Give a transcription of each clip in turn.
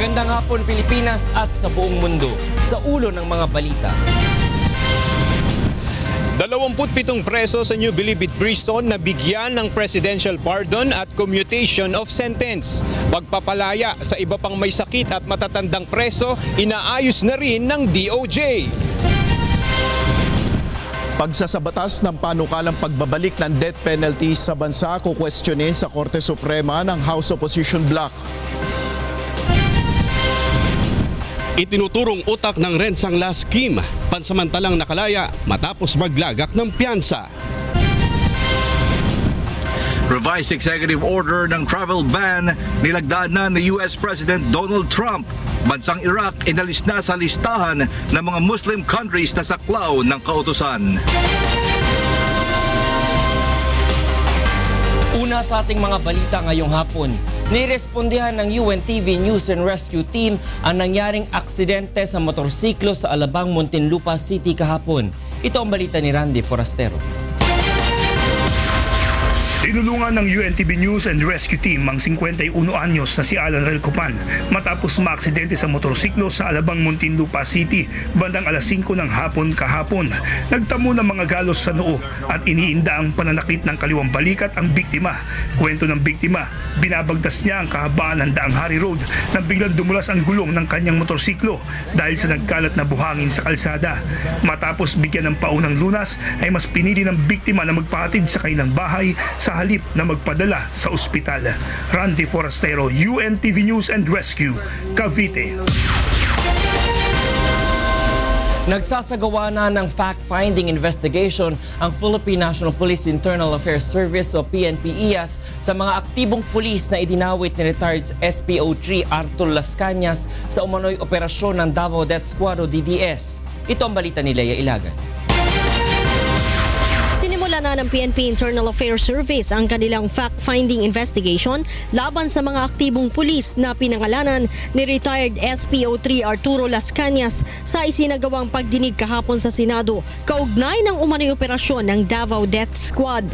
Magandang hapon Pilipinas at sa buong mundo. Sa ulo ng mga balita. 27 preso sa New Bilibid Prison na bigyan ng presidential pardon at commutation of sentence. Pagpapalaya sa iba pang may sakit at matatandang preso, inaayos na rin ng DOJ. Pagsasabatas ng panukalang pagbabalik ng death penalty sa bansa kukwestiyonin sa Korte Suprema ng House Opposition Bloc. Itinuturong utak ng Rensangla scheme, pansamantalang nakalaya matapos maglagak ng piyansa. Revised executive order ng travel ban nilagdaan na ni US President Donald Trump. Bansang Iraq inalis na sa listahan ng mga Muslim countries na saklaw ng kautusan. Una sa ating mga balita ngayong hapon, nirespondihan ng UNTV News and Rescue Team ang nangyaring aksidente sa motorsiklo sa Alabang, Muntinlupa City kahapon. Ito ang balita ni Randy Forastero. Tinulungan ng UNTV News and Rescue Team ang 51 anyos na si Alan Relcopan matapos maaksidente sa motorsiklo sa Alabang, Muntinlupa City bandang alas 5 ng hapon kahapon. Nagtamo ng mga galos sa noo at iniinda ang pananakit ng kaliwang balikat ang biktima. Kwento ng biktima, binabagtas niya ang kahabaan ng Daang Hari Road nang biglang dumulas ang gulong ng kanyang motorsiklo dahil sa nagkalat na buhangin sa kalsada. Matapos bigyan ng paunang lunas ay mas pinili ng biktima na magpahatid sa kanilang bahay sa halip na magpadala sa ospital. Randy Forastero, UNTV News and Rescue, Cavite. Nagsasagawa na ng fact-finding investigation ang Philippine National Police Internal Affairs Service o PNP-IAS sa mga aktibong pulis na idinawit ni retired SPO3 Arthur Las Cañas sa umano'y operasyon ng Davao Death Squad o DDS. Ito ang balita ni Leia Ilagan. Sinimula na ng PNP Internal Affairs Service ang kanilang fact-finding investigation laban sa mga aktibong pulis na pinangalanan ni retired SPO3 Arturo Las Cañas sa isinagawang pagdinig kahapon sa Senado kaugnay ng umano'y operasyon ng Davao Death Squad.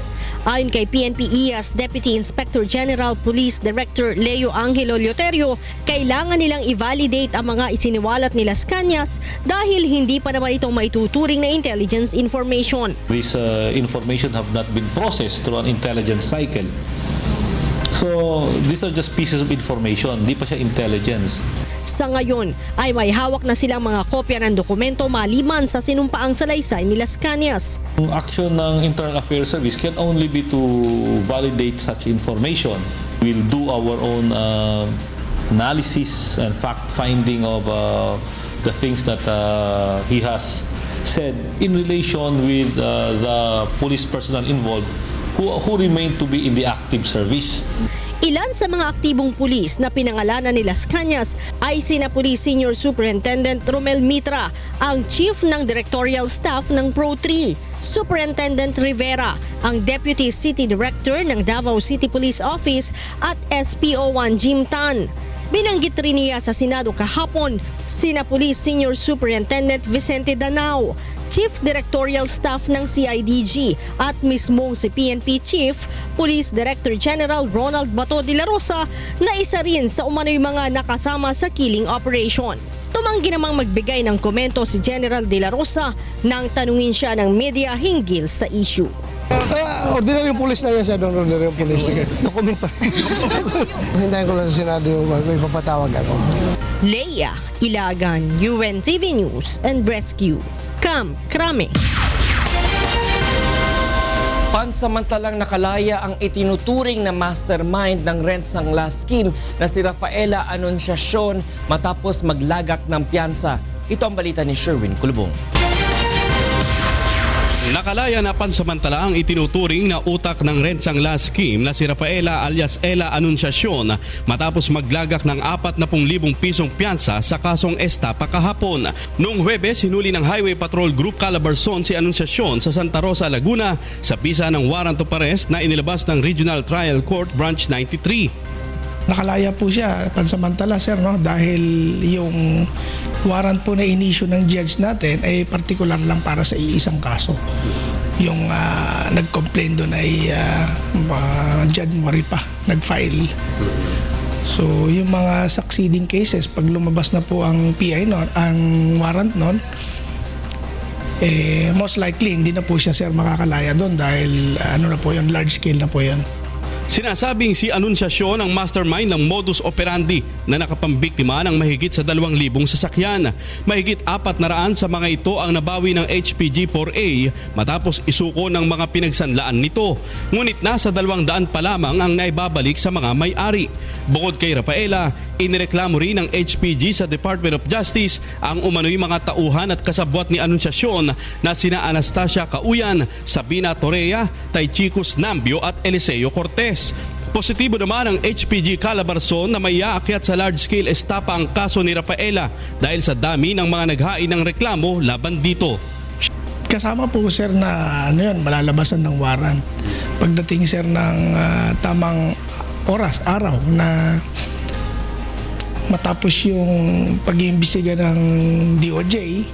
Ayon kay PNP-IAS Deputy Inspector General Police Director Leo Angelo Leoterio, kailangan nilang i-validate ang mga isiniwalat ni Las Cañas dahil hindi pa naman itong maituturing na intelligence information. These information have not been processed through an intelligence cycle. So, these are just pieces of information, di pa siya intelligence. Sa ngayon ay may hawak na silang mga kopya ng dokumento maliban sa sinumpaang salaysay ni Las Cañas. Ang action ng Internal Affairs Service can only be to validate such information. We'll do our own analysis and fact-finding of the things that he has said in relation with the police personnel involved who remain to be in the active service. Ilan sa mga aktibong pulis na pinangalanan ni Las Cañas ay sina Police Senior Superintendent Romel Mitra, ang Chief ng Directorial Staff ng Pro3, Superintendent Rivera, ang Deputy City Director ng Davao City Police Office at SPO1 Jim Tan. Binanggit rin niya sa Senado kahapon sina Police Senior Superintendent Vicente Danao, Chief Directorial Staff ng CIDG at mismong si PNP Chief Police Director General Ronald Bato de la Rosa na isa rin sa umano'y mga nakasama sa killing operation. Tumanggi namang magbigay ng komento si General de la Rosa nang tanungin siya ng media hinggil sa issue. Ordinaryong pulis lang yan siya doon, ordinaryong pulis. Document pa. Hintayin ko lang sa Senado yung ipapatawag ako. Leia Ilagan, UNTV News and Rescue, Camp Crame. Pansamantalang nakalaya ang itinuturing na mastermind ng Rensangla scheme na si Rafaela Anunciacion matapos maglagak ng piyansa. Ito ang balita ni Sherwin Kulubong. Nakalaya na pansamantala ang itinuturing na utak ng Rensangla scheme na si Rafaela alias Ella Anunciacion matapos maglagak ng 40,000 pisong piyansa sa kasong estapa kahapon. Noong Huwebes, hinuli ng Highway Patrol Group Calabarzon si Anunciacion sa Santa Rosa, Laguna sa bisa ng warrant of arrest na inilabas ng Regional Trial Court Branch 93. Nakalaya po siya pansamantala, sir, no? Dahil yung warrant po na inisyu ng judge natin ay particular lang para sa iisang kaso. Yung nag-complain doon ay January pa, nag-file. So yung mga succeeding cases, pag lumabas na po ang PI nun, ang warrant nun, most likely hindi na po siya sir makakalaya doon dahil ano na po yun, large scale na po yan. Sinasabing si Anunciacion ang mastermind ng modus operandi na nakapambiktima ng mahigit sa 2,000 sasakyan. Mahigit 400 sa mga ito ang nabawi ng HPG-4A matapos isuko ng mga pinagsanlaan nito. Ngunit nasa 200 pa lamang ang naibabalik sa mga may-ari. Bukod kay Rafaela, inireklamo rin ng HPG sa Department of Justice ang umano'y mga tauhan at kasabwat ni Anunciacion na sina Anastasia Cauyan, Sabina Torrea, Taychicos Nambio at Eliseo Cortez. Positibo naman ang HPG Calabarzon na may aakyat sa large-scale estapa ang kaso ni Rafaela dahil sa dami ng mga naghain ng reklamo laban dito. Kasama po sir na ano yun, malalabasan ng warrant. Pagdating sir ng tamang oras, araw na matapos yung pag-iimbestiga ng DOJ,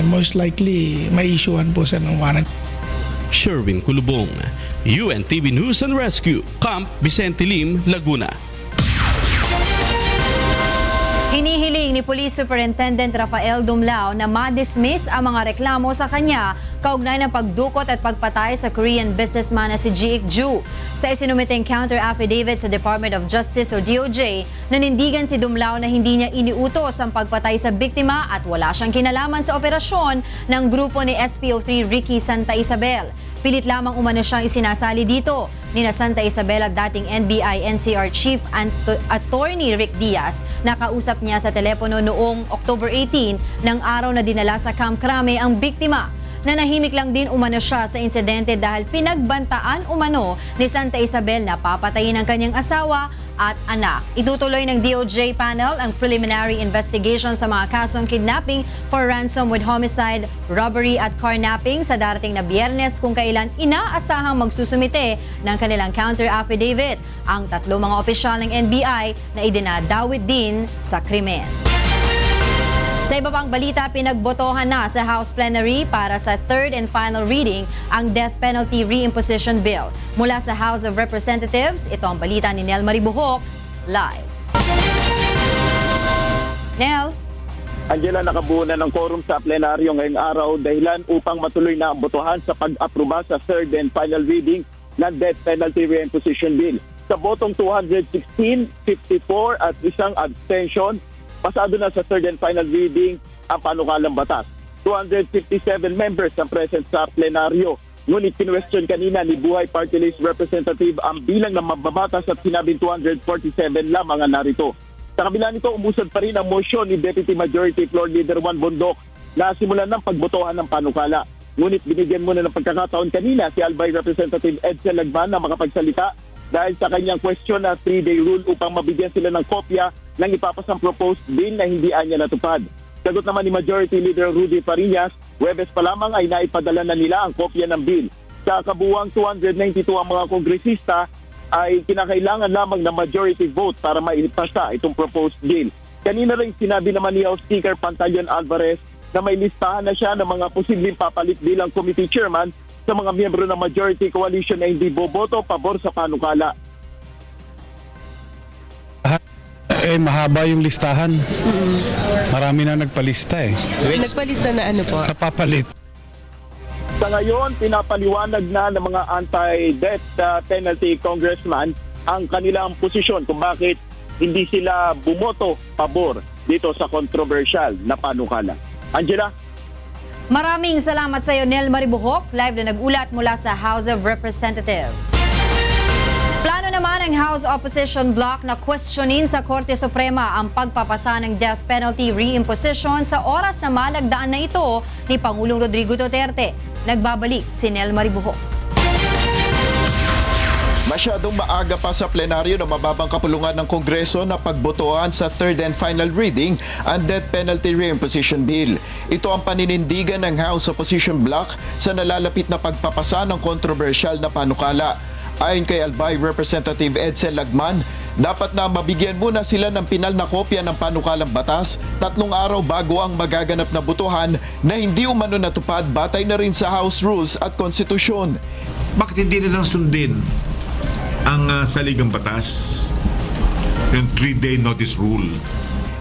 most likely may issuean po sir ng warrant. Sherwin Kulubong, UNTV News and Rescue, Camp Vicente Lim, Laguna. Hinihiling ni Police Superintendent Rafael Dumlao na ma-dismiss ang mga reklamo sa kanya kaugnay ng pagdukot at pagpatay sa Korean businessman na si Ji Ik-ju. Sa isinumiteng counter affidavit sa Department of Justice o DOJ, nanindigan si Dumlao na hindi niya iniutos ang pagpatay sa biktima at wala siyang kinalaman sa operasyon ng grupo ni SPO3 Ricky Santa Isabel. Pilit lamang umano siyang isinasali dito ni na Santa Isabel at dating NBI NCR Chief Attorney Rick Diaz. Nakausap niya sa telepono noong October 18 ng araw na dinala sa Camp Crame ang biktima. Nanahimik lang din umano siya sa insidente dahil pinagbantaan umano ni Santa Isabel na papatayin ang kanyang asawa at anak. Itutuloy ng DOJ panel ang preliminary investigation sa mga kasong kidnapping for ransom with homicide, robbery at carnapping sa darating na Biyernes kung kailan inaasahang magsusumite ng kanilang counter affidavit ang 3 mga opisyal ng NBI na idinadawit din sa krimen. Sa iba pang balita, pinagbotohan na sa House Plenary para sa third and final reading ang death penalty reimposition bill. Mula sa House of Representatives, ito ang balita ni Nel Maribuhok, live. Nel? Angela, nakabuo na ng quorum sa plenaryo ngayong araw dahilan upang matuloy na ang botohan sa pag-aproba sa third and final reading ng death penalty reimposition bill. Sa botong 216, 54 at isang abstention, pasado na sa third and final reading ang panukalang batas. 257 members ang present sa plenaryo. Ngunit kinwestiyon kanina ni Buhay Party List Representative ang bilang ng mababatas at sinabing 247 lamang ang narito. Sa kabila nito, umusad pa rin ang motion ni Deputy Majority Floor Leader Juan Bondok na simulan ng pagbotohan ng panukala. Ngunit binigyan muna ng pagkakataon kanina si Albay Representative Edsel Lagman na makapagsalita dahil sa kanyang question na 3-day rule upang mabigyan sila ng kopya ng ipapasang proposed bill na hindi anya natupad. Sagot naman ni Majority Leader Rudy Fariñas, Huwebes pa lamang ay naipadala na nila ang kopya ng bill. Sa kabuuang 292 ang mga kongresista ay kinakailangan lamang ng majority vote para maipasa itong proposed bill. Kanina rin sinabi naman ni House Speaker Pantaleon Alvarez na may listahan na siya ng mga posibleng papalit bilang committee chairman sa mga miyembro ng majority coalition na hindi boboto pabor sa panukala. Mahaba yung listahan. Marami na nagpalista Nagpalista na ano po? Napapalit. Sa ngayon, pinapaliwanag na ng mga anti-death penalty congressman ang kanilang posisyon kung bakit hindi sila bumoto pabor dito sa controversial na panukala. Angela? Maraming salamat sa iyo, Nel Maribuhok, live na nag-ulat mula sa House of Representatives. Plano naman ng House Opposition Bloc na questionin sa Korte Suprema ang pagpapasa ng death penalty reimposition sa oras na malagdaan na ito ni Pangulong Rodrigo Duterte. Nagbabalik si Nel Maribuhok. Masyadong maaga pa sa plenaryo na mababang kapulungan ng Kongreso na pagbotohan sa third and final reading ang death penalty reimposition bill. Ito ang paninindigan ng House Opposition Bloc sa nalalapit na pagpapasa ng kontrobersyal na panukala. Ayon kay Albay Representative Edsel Lagman, dapat na mabigyan muna sila ng pinal na kopya ng panukalang batas 3 araw bago ang magaganap na botohan na hindi umano natupad batay na rin sa House Rules at Konstitusyon. Bakit hindi nilang sundin ang saligang batas? yung 3-day notice rule.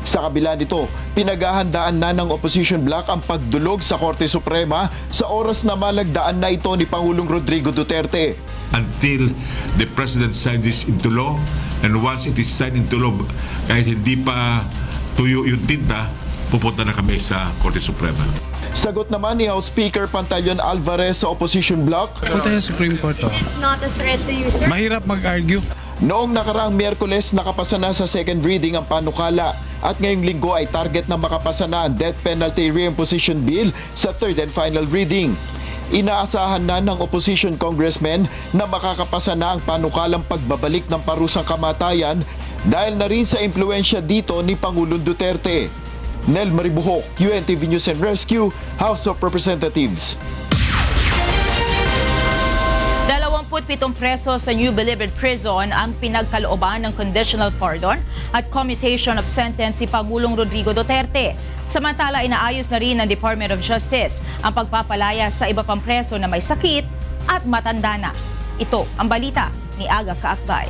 Sa kabila nito, pinaghahandaan na ng opposition bloc ang pagdulog sa Korte Suprema sa oras na malagdaan na ito ni Pangulong Rodrigo Duterte. Until the President signs this into law, and once it is signed into law, kahit hindi pa tuyo yung tinta, pupunta na kami sa Korte Suprema. Sagot naman ni House Speaker Pantaleon Alvarez sa opposition bloc. Punta sa Supreme Court. Not a threat to you, sir? Mahirap mag-argue. Noong nakaraang Miyerkules, nakapasa na sa second reading ang panukala at ngayong linggo ay target na makapasa na ang death penalty reimposition bill sa third and final reading. Inaasahan na ng opposition congressmen na makakapasa na ang panukalang pagbabalik ng parusang kamatayan dahil na rin sa impluensya dito ni Pangulong Duterte. Nel Maribuhok, UNTV News and Rescue, House of Representatives. 27 preso sa New Bilibid Prison ang pinagkalooban ng conditional pardon at commutation of sentence si Pangulong Rodrigo Duterte. Samantala, inaayos na rin ng Department of Justice ang pagpapalaya sa iba pang preso na may sakit at matanda na. Ito ang balita ni Aga Kaakbay.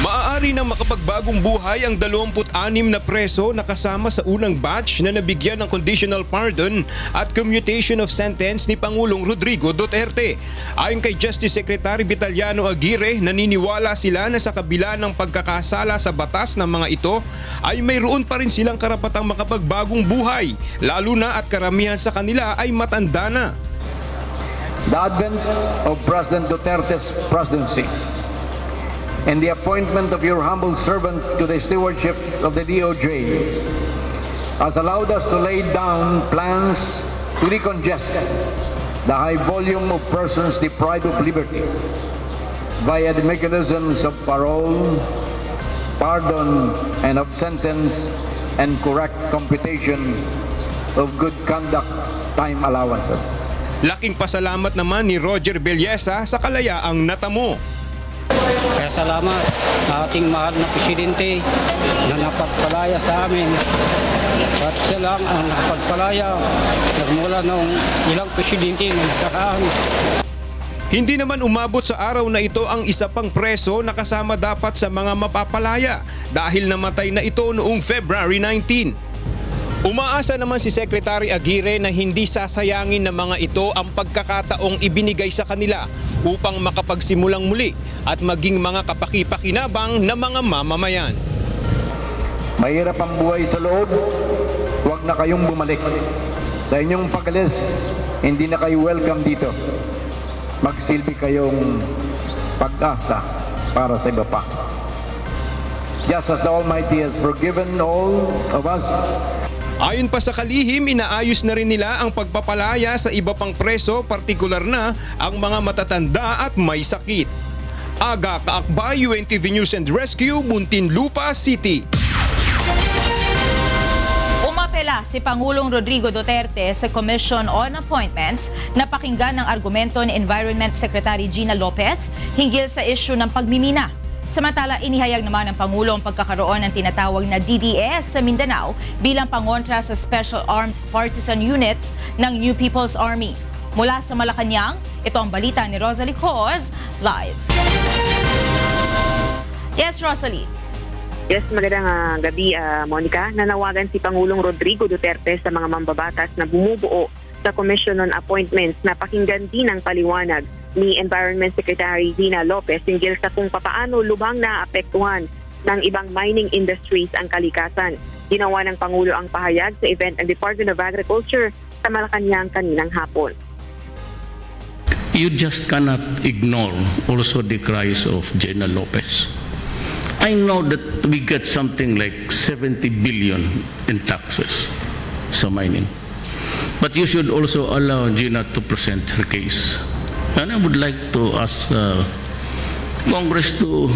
Maaari nang makapagbagong buhay ang 26 na preso na kasama sa unang batch na nabigyan ng conditional pardon at commutation of sentence ni Pangulong Rodrigo Duterte. Ayon kay Justice Secretary Vitaliano Aguirre, naniniwala sila na sa kabila ng pagkakasala sa batas ng mga ito ay mayroon pa rin silang karapatang makapagbagong buhay, lalo na at karamihan sa kanila ay matanda na. The advent of President Duterte's presidency and the appointment of your humble servant to the stewardship of the DOJ has allowed us to lay down plans to decongest the high volume of persons deprived of liberty via the mechanisms of parole, pardon, and of sentence and correct computation of good conduct time allowances. Laking pasalamat naman ni Roger Belleza sa kalayaang natamo. Kaya salamat sa ating mahal na presidente na napagpalaya sa amin. At siya lang ang nakapagpalaya nagmula ng ilang presidente na nakaraan. Hindi naman umabot sa araw na ito ang isa pang preso na kasama dapat sa mga mapapalaya dahil namatay na ito noong February 19. Umaasa naman si Secretary Aguirre na hindi sasayangin ng mga ito ang pagkakataong ibinigay sa kanila upang makapagsimulang muli at maging mga kapaki-pakinabang na mga mamamayan. Mahirap ang buhay sa loob, huwag na kayong bumalik. Sa inyong pag-alis, hindi na kayo welcome dito. Magsilbi kayong pag-asa para sa iba pa. Just as the Almighty has forgiven all of us, ayon pa sa kalihim, inaayos na rin nila ang pagpapalaya sa iba pang preso, partikular na ang mga matatanda at may sakit. Aga Kaakbay, UNTV News and Rescue, Muntinlupa City. Umapela si Pangulong Rodrigo Duterte sa Commission on Appointments na pakinggan ng argumento ni Environment Secretary Gina Lopez hinggil sa isyu ng pagmimina. Samantala, inihayag naman ng Pangulo ang pagkakaroon ng tinatawag na DDS sa Mindanao bilang pangontra sa Special Armed Partisan Units ng New People's Army. Mula sa Malacanang, ito ang balita ni Rosalie Coz, live. Yes, Rosalie. Yes, magandang gabi, Monica. Nanawagan si Pangulong Rodrigo Duterte sa mga mambabatas na bumubuo sa Commission on Appointments na pakinggan din ang paliwanag ni Environment Secretary Gina Lopez hinggil sa kung papaano lubhang naapektuhan ng ibang mining industries ang kalikasan. Ginawa ng Pangulo ang pahayag sa event ng Department of Agriculture sa Malacanang kaninang hapon. You just cannot ignore also the cries of Gina Lopez. I know that we get something like 70 billion in taxes sa mining. But you should also allow Gina to present her case. And I would like to ask Congress to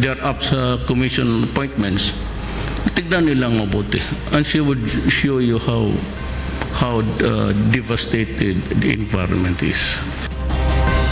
their up sa commission appointments. Tignan nilang mabuti. And she would show you how devastated the environment is.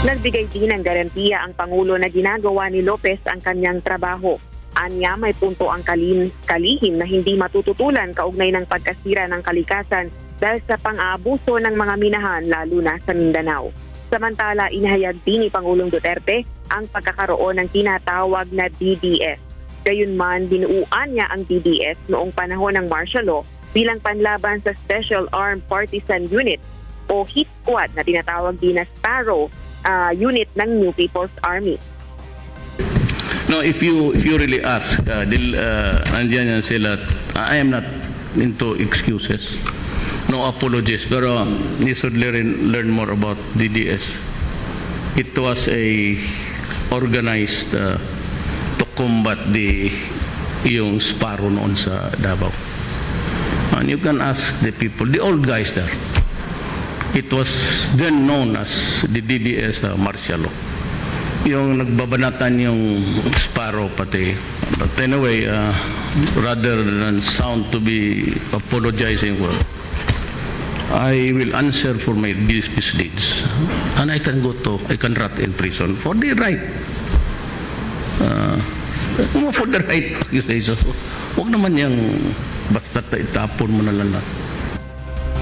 Nagbigay din ng garantiya ang Pangulo na ginagawa ni Lopez ang kanyang trabaho. Anya, may punto ang kalihim na hindi matututulan kaugnay ng pagkasira ng kalikasan dahil sa pang-aabuso ng mga minahan lalo na sa Mindanao. Samantala, inahayag din ni Pangulong Duterte ang pagkakaroon ng tinatawag na DDS. Gayunman, binuuan niya ang DDS noong panahon ng martial law bilang panlaban sa Special Armed Partisan Unit o HIT Squad na tinatawag din na Sparrow unit ng New People's Army. No, if you really ask, nandiyan yan sila. I am not into excuses. No apologies, pero you should learn more about DDS. It was a organized to combat yung Sparrow noon sa Davao. And you can ask the people, the old guys there. It was then known as the DDS martial law. Yung nagbabanatan yung Sparrow pati. But anyway, rather than sound to be apologizing for, I will answer for my misdeeds, and I can rot in prison for the right. For the right accusation. Huwag naman yung basta itapon mo na lang lahat.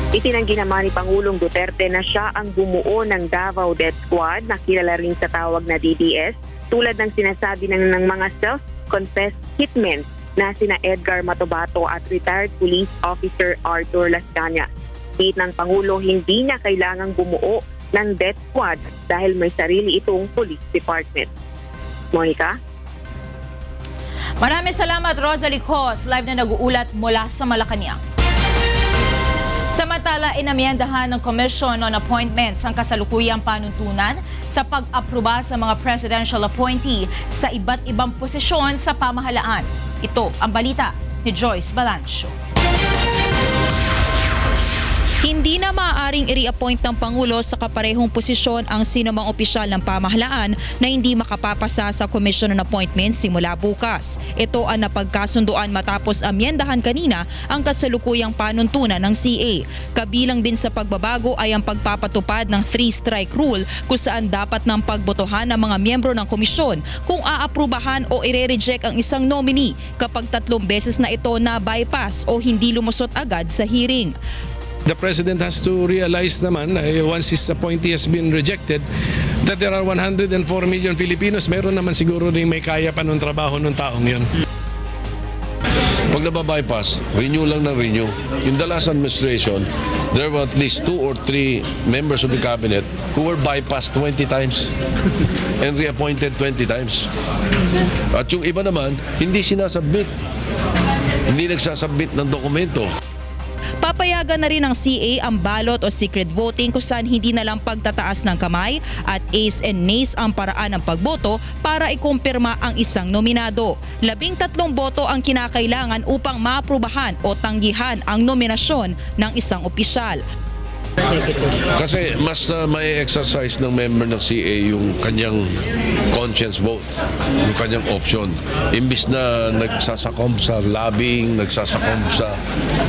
Itinanggi naman ni Pangulong Duterte na siya ang bumuo ng Davao Death Squad na kilala rin sa tawag na DDS, tulad ng sinasabi ng mga self-confessed hitmen na sina Edgar Matobato at retired police officer Arthur Lascania. Bit ng Pangulo, hindi niya kailangang bumuo ng death squad dahil may sarili itong police department. Monica? Maraming salamat, Rosalie Cos, live na nag-uulat mula sa Malacanang. Samantala, inamyendahan ng Commission on Appointments ang kasalukuyang panuntunan sa pag-aproba sa mga presidential appointee sa iba't ibang posisyon sa pamahalaan. Ito ang balita ni Joyce Balancio. Hindi na maaaring i-reappoint ng Pangulo sa kaparehong posisyon ang sinumang opisyal ng pamahalaan na hindi makapapasa sa Commission on Appointments simula bukas. Ito ang napagkasunduan matapos amyendahan kanina ang kasalukuyang panuntunan ng CA. Kabilang din sa pagbabago ay ang pagpapatupad ng 3-strike rule kung saan dapat ng pagbotohan ng mga miyembro ng komisyon kung aaprubahan o ire-reject ang isang nominee kapag 3 beses na ito na bypass o hindi lumusot agad sa hearing. The President has to realize naman, once his appointee has been rejected, that there are 104 million Filipinos. Meron naman siguro rin may kaya pa ng trabaho ng taong yun. Pag nababypass, renew lang ng renew. In the last administration, there were at least 2 or 3 members of the cabinet who were bypassed 20 times and reappointed 20 times. At yung iba naman, hindi sinasubmit. Hindi nagsasubmit ng dokumento. Papayagan na rin ng CA ang ballot o secret voting kung saan hindi na lang pagtataas ng kamay at ayes and nays ang paraan ng pagboto para ikumpirma ang isang nominado. 13 boto ang kinakailangan upang maaprubahan o tanggihan ang nominasyon ng isang opisyal. Kasi mas may exercise ng member ng CA yung kanyang conscience vote, yung kanyang option. Imbis na nagsasakomb sa lobbying, nagsasakomb sa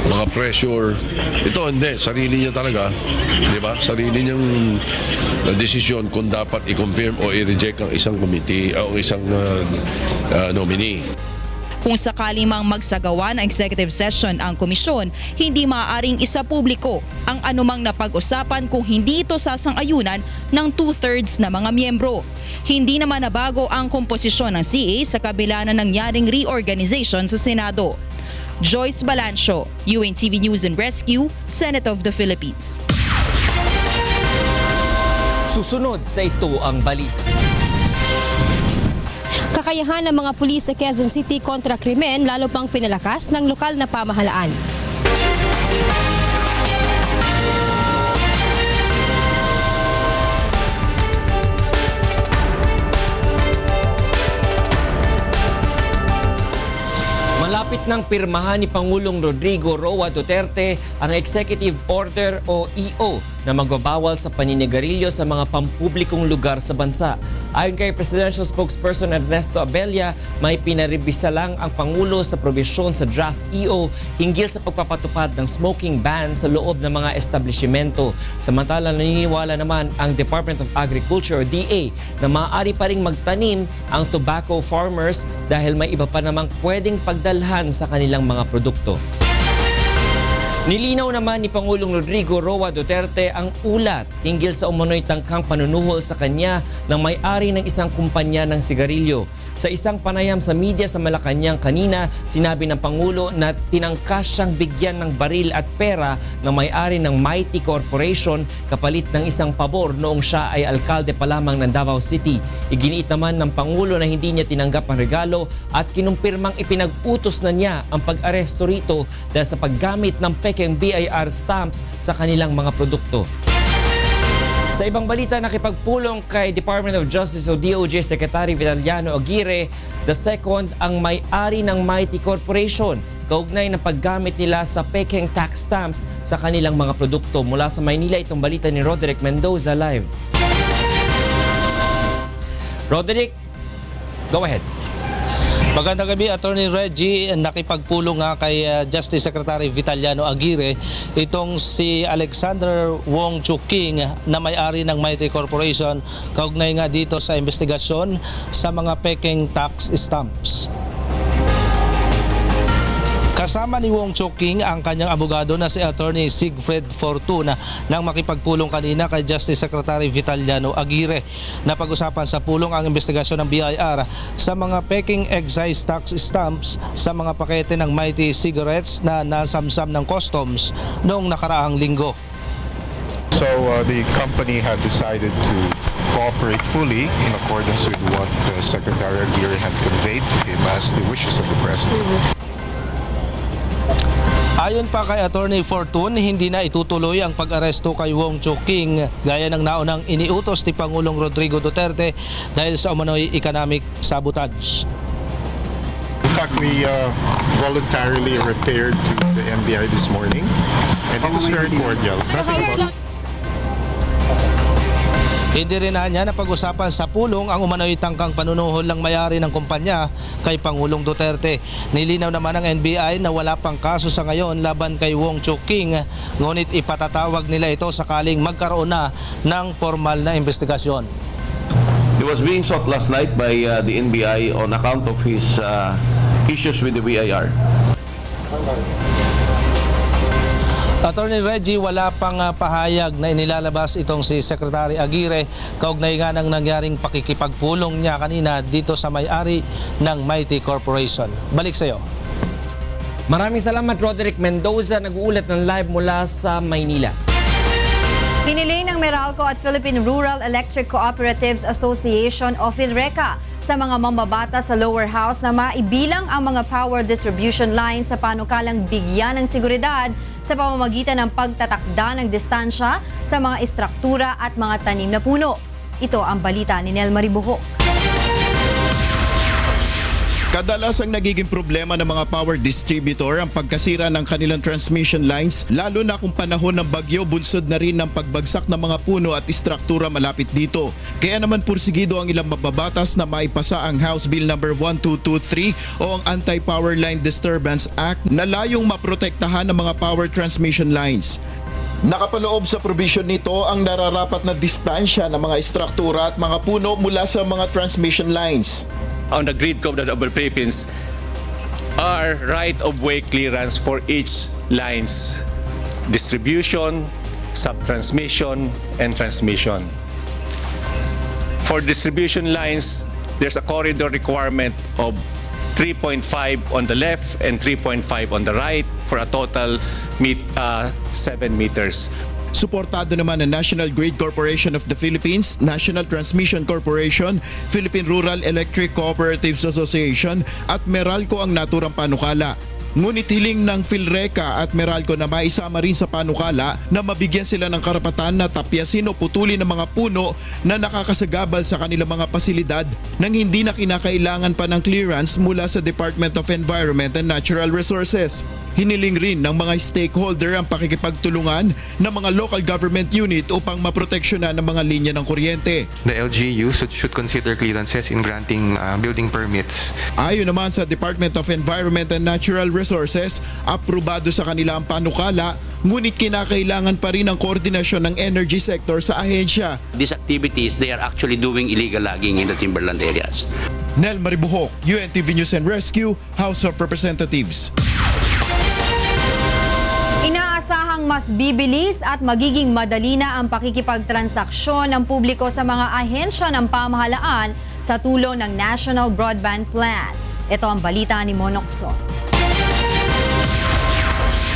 mga pressure, ito hindi, sarili niya talaga, di ba? Sarili niyang desisyon kung dapat i-confirm o i-reject ang isang committee o isang nominee. Kung sakali mang magsagawa ng executive session ang komisyon, hindi maaaring isapubliko ang anumang napag-usapan kung hindi ito sasang-ayunan ng 2/3 na mga miyembro. Hindi naman nabago ang komposisyon ng CA sa kabila na nangyaring reorganization sa Senado. Joyce Balancio, UNTV News and Rescue, Senate of the Philippines. Susunod sa ito ang balita. Kakayahan ng mga pulis sa Quezon City kontra krimen lalo pang pinalakas ng lokal na pamahalaan. Malapit nang pirmahan ni Pangulong Rodrigo Roa Duterte ang Executive Order o EO na magbabawal sa paninigarilyo sa mga pampublikong lugar sa bansa. Ayon kay Presidential Spokesperson Ernesto Abella, may pinaribisa lang ang Pangulo sa probisyon sa draft EO hinggil sa pagpapatupad ng smoking ban sa loob ng mga establishmento. Samantala, naniniwala naman ang Department of Agriculture o DA na maaari pa ring magtanim ang tobacco farmers dahil may iba pa namang pwedeng pagdalhan sa kanilang mga produkto. Nilinaw naman ni Pangulong Rodrigo Roa Duterte ang ulat hinggil sa umano'y tangkang panunuhol sa kanya ng may-ari ng isang kumpanya ng sigarilyo. Sa isang panayam sa media sa Malacanang kanina, sinabi ng Pangulo na tinangkas siyang bigyan ng baril at pera ng may-ari ng Mighty Corporation kapalit ng isang pabor noong siya ay alkalde pa lamang ng Davao City. Iginiit naman ng Pangulo na hindi niya tinanggap ang regalo at kinumpirmang ipinag-utos na niya ang pag-aresto rito dahil sa paggamit ng pekeng BIR stamps sa kanilang mga produkto. Sa ibang balita, nakipagpulong kay Department of Justice o DOJ Secretary Vitaliano Aguirre II ang may-ari ng Mighty Corporation kaugnay ng paggamit nila sa pekeng tax stamps sa kanilang mga produkto. Mula sa Maynila, itong balita ni Roderick Mendoza live. Roderick, go ahead. Magandang gabi, Attorney Reggie. Nakipagpulong nga kay Justice Secretary Vitaliano Aguirre itong si Alexander Wong Chuk King na may-ari ng Mighty Corporation kaugnay nga dito sa investigasyon sa mga pekeng tax stamps. Kasama ni Wong Chuk King ang kanyang abogado na si Attorney Sigfred Fortuna nang makipagpulong kanina kay Justice Secretary Vitaliano Aguirre. Napag-usapan sa pulong ang investigasyon ng BIR sa mga peking excise tax stamps sa mga pakete ng Mighty Cigarettes na nasamsam ng customs noong nakaraang linggo. So the company had decided to cooperate fully in accordance with what Secretary Aguirre had conveyed to him as the wishes of the President. Ayon pa kay Attorney Fortune, hindi na itutuloy ang pag-aresto kay Wong Chuk King gaya ng naunang iniutos ni Pangulong Rodrigo Duterte dahil sa umano'y economic sabotage. In fact, we voluntarily repaired to the MBI this morning and it was very cordial. Hindi rin niya napag-usapan sa pulong ang umano'y tangkang panunuhol ng may-ari ng kumpanya kay Pangulong Duterte. Nilinaw naman ng NBI na wala pang kaso sa ngayon laban kay Wong Chuk King, ngunit ipatatawag nila ito sakaling magkaroon na ng formal na investigasyon. He was being sought last night by the NBI on account of his issues with the BIR. Attorney Reggie, wala pang pahayag na inilalabas itong si Secretary Aguirre kaugnay nga ng nangyaring pakikipagpulong niya kanina dito sa may-ari ng Mighty Corporation. Balik sa iyo. Maraming salamat, Roderick Mendoza. Nag-uulat ng live mula sa Maynila. Hiniling ng Meralco at Philippine Rural Electric Cooperatives Association o PhilReca sa mga mambabata sa lower house na maibilang ang mga power distribution lines sa panukalang bigyan ng seguridad sa pamamagitan ng pagtatakda ng distansya sa mga istruktura at mga tanim na puno. Ito ang balita ni Nel Maribuhok. Kadalasang nagiging problema ng mga power distributor ang pagkasira ng kanilang transmission lines, lalo na kung panahon ng bagyo, bunsod na rin ng pagbagsak ng mga puno at istruktura malapit dito. Kaya naman pursigido ang ilang mababatas na maipasa ang House Bill No. 1223 o ang Anti-Power Line Disturbance Act na layong maprotektahan ng mga power transmission lines. Nakapaloob sa provision nito ang nararapat na distansya ng mga istruktura at mga puno mula sa mga transmission lines. On the grid code of the Philippines are right-of-way clearance for each line's distribution, sub-transmission, and transmission. For distribution lines, there's a corridor requirement of 3.5 on the left and 3.5 on the right for a total 7 meters. Suportado naman ng National Grid Corporation of the Philippines, National Transmission Corporation, Philippine Rural Electric Cooperatives Association at Meralco ang naturang panukala. Ngunit hiling ng PhilReca at Meralco na maisama rin sa panukala na mabigyan sila ng karapatan na tapyasin o putulin ng mga puno na nakakasagabal sa kanilang mga pasilidad nang hindi na kinakailangan pa ng clearance mula sa Department of Environment and Natural Resources. Hiniling rin ng mga stakeholder ang pakikipagtulungan ng mga local government unit upang maproteksyonan ng mga linya ng kuryente. The LGU should consider clearances in granting building permits. Ayon naman sa Department of Environment and Natural Resources, aprobado sa kanila ang panukala, ngunit kinakailangan pa rin ang koordinasyon ng energy sector sa ahensya. These activities, they are actually doing illegal logging in the timberland areas. Nel Maribuhok, UNTV News and Rescue, House of Representatives. mas bibilis at magiging madali na ang pakikipagtransaksyon ng publiko sa mga ahensya ng pamahalaan sa tulong ng National Broadband Plan. Ito ang balita ni Monokso.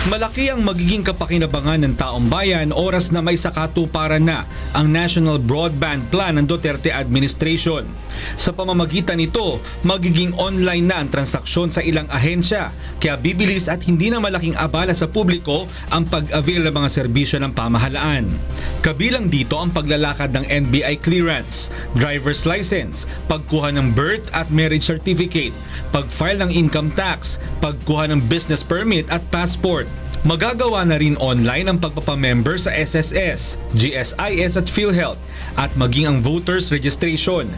Malaki ang magiging kapakinabangan ng taong bayan oras na may sakatuparan na ang National Broadband Plan ng Duterte Administration. Sa pamamagitan nito, magiging online na ang transaksyon sa ilang ahensya, kaya bibilis at hindi na malaking abala sa publiko ang pag-avail ng mga serbisyo ng pamahalaan. Kabilang dito ang paglalakad ng NBI clearance, driver's license, pagkuha ng birth at marriage certificate, pag-file ng income tax, pagkuha ng business permit at passport. Magagawa na rin online ang pagpapamember sa SSS, GSIS at PhilHealth at maging ang voters registration.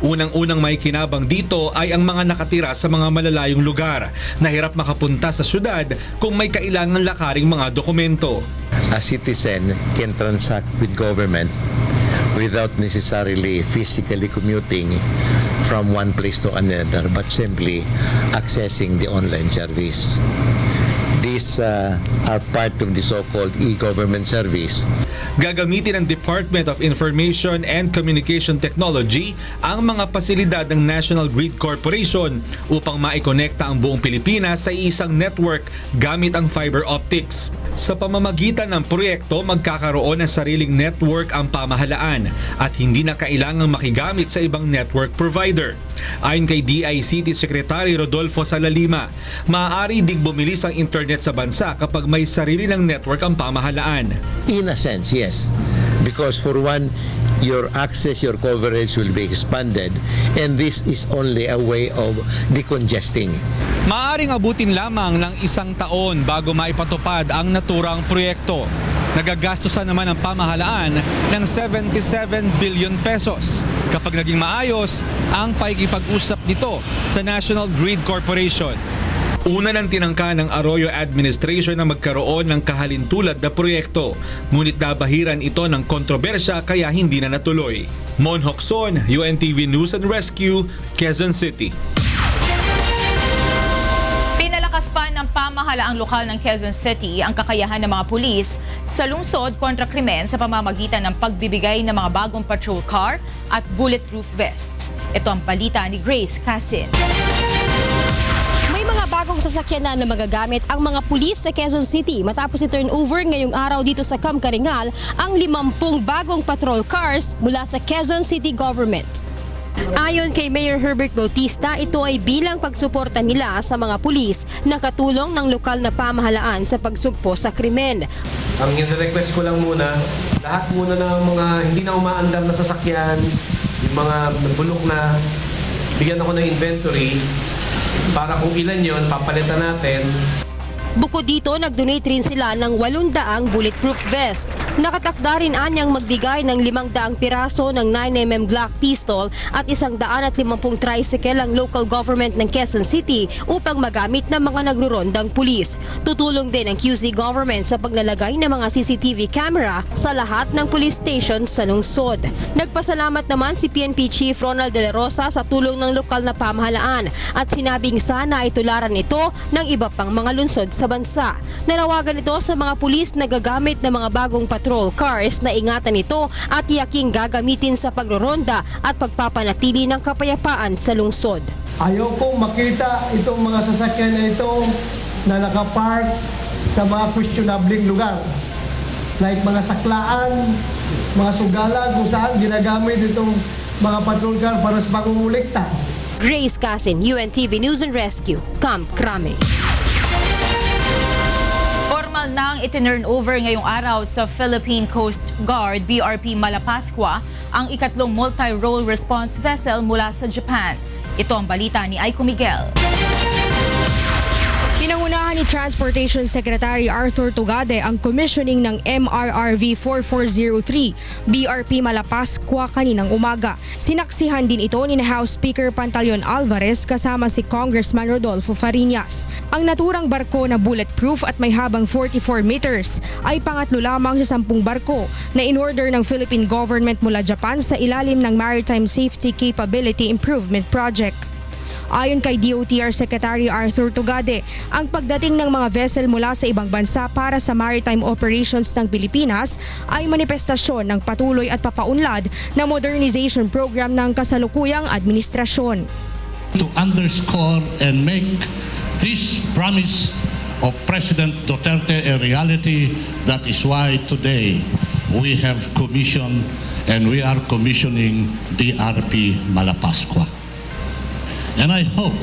Unang-unang may kinabang dito ay ang mga nakatira sa mga malalayong lugar na hirap makapunta sa syudad kung may kailangan lakaring mga dokumento. A citizen can transact with government without necessarily physically commuting from one place to another but simply accessing the online service. These are part of the so-called e-government service. Gagamitin ng Department of Information and Communication Technology ang mga pasilidad ng National Grid Corporation upang maikonekta ang buong Pilipinas sa isang network gamit ang fiber optics. Sa pamamagitan ng proyekto, magkakaroon ng sariling network ang pamahalaan at hindi na kailangang makigamit sa ibang network provider. Ayon kay DICT Secretary Rodolfo Salalima, maaari dig bumilis ang internet sa bansa kapag may sarili ng network ang pamahalaan. In a sense, yes. Because for one, your access, your coverage will be expanded and this is only a way of decongesting. Maaring abutin lamang ng isang taon bago maipatupad ang naturang proyekto. Nagagastusan naman ang pamahalaan ng 77 billion pesos kapag naging maayos ang pakikipag-usap nito sa National Grid Corporation. Una nang tinangka ng Arroyo Administration na magkaroon ng kahalintulad na proyekto, ngunit nabahiran ito ng kontrobersya kaya hindi na natuloy. Mon Hocson, UNTV News and Rescue, Quezon City. Pinalakas pa ng pamahalaang lokal ng Quezon City ang kakayahan ng mga pulis sa lungsod kontra krimen sa pamamagitan ng pagbibigay ng mga bagong patrol car at bulletproof vests. Ito ang balita ni Grace Casin. May mga bagong sasakyan na magagamit ang mga pulis sa Quezon City matapos i-turnover ngayong araw dito sa Kamkaringal ang 50 bagong patrol cars mula sa Quezon City Government. Ayon kay Mayor Herbert Bautista, ito ay bilang pagsuporta nila sa mga pulis na katulong ng lokal na pamahalaan sa pagsugpo sa krimen. Ang request ko lang muna, lahat muna ng mga hindi na umaandar na sasakyan, yung mga bulok na, bigyan ako ng inventory para kung ilan yon papalitan natin. Bukod dito, nag-donate rin sila ng 800 bulletproof vest. Nakatakda rin anyang magbigay ng 500 piraso ng 9mm Glock pistol at 150 tricycle ang local government ng Quezon City upang magamit ng mga nagrurondang pulis. Tutulong din ang QC government sa paglalagay ng mga CCTV camera sa lahat ng police station sa lungsod. Nagpasalamat naman si PNP Chief Ronald De La Rosa sa tulong ng lokal na pamahalaan at sinabing sana ay tularan ito ng iba pang mga lungsod sa bansa. Nanawagan ito sa mga pulis na gagamit ng mga bagong patrol cars na ingatan ito at tiyaking gagamitin sa pagroronda at pagpapanatili ng kapayapaan sa lungsod. Ayaw kong makita itong mga sasakyan na ito na nakapark sa mga questionabling lugar. Like mga saklaan, mga sugalan kung saan ginagamit itong mga patrol car para sa pangungulikta. Grace Casin, UNTV News and Rescue, Camp Crame. Formal nang itinurn over ngayong araw sa Philippine Coast Guard BRP Malapascua ang ikatlong multi-role response vessel mula sa Japan. Ito ang balita ni Aiko Miguel. Pinangunahan ni Transportation Secretary Arthur Tugade ang commissioning ng MRRV 4403 BRP Malapascua kaninang umaga. Sinaksihan din ito ni House Speaker Pantaleon Alvarez kasama si Congressman Rodolfo Fariñas. Ang naturang barko na bulletproof at may habang 44 meters ay pangatlo lamang sa 10 barko na in-order ng Philippine government mula Japan sa ilalim ng Maritime Safety Capability Improvement Project. Ayon kay DOTR Secretary Arthur Tugade, ang pagdating ng mga vessel mula sa ibang bansa para sa maritime operations ng Pilipinas ay manifestasyon ng patuloy at papaunlad na modernization program ng kasalukuyang administrasyon. To underscore and make this promise of President Duterte a reality, that is why today we have commissioned and we are commissioning DRP Malapascua. And I hope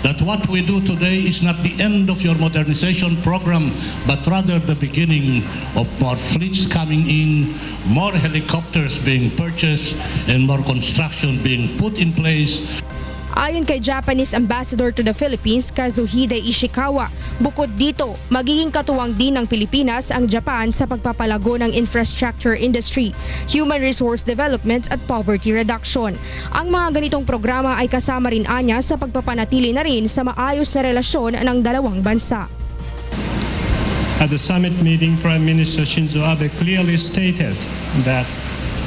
that what we do today is not the end of your modernization program, but rather the beginning of more fleets coming in, more helicopters being purchased, and more construction being put in place. Ayon kay Japanese Ambassador to the Philippines, Kazuhide Ishikawa, bukod dito, magiging katuwang din ng Pilipinas ang Japan sa pagpapalago ng infrastructure industry, human resource development at poverty reduction. Ang mga ganitong programa ay kasama rin anya sa pagpapanatili na rin sa maayos na relasyon ng dalawang bansa. At the summit meeting, Prime Minister Shinzo Abe clearly stated that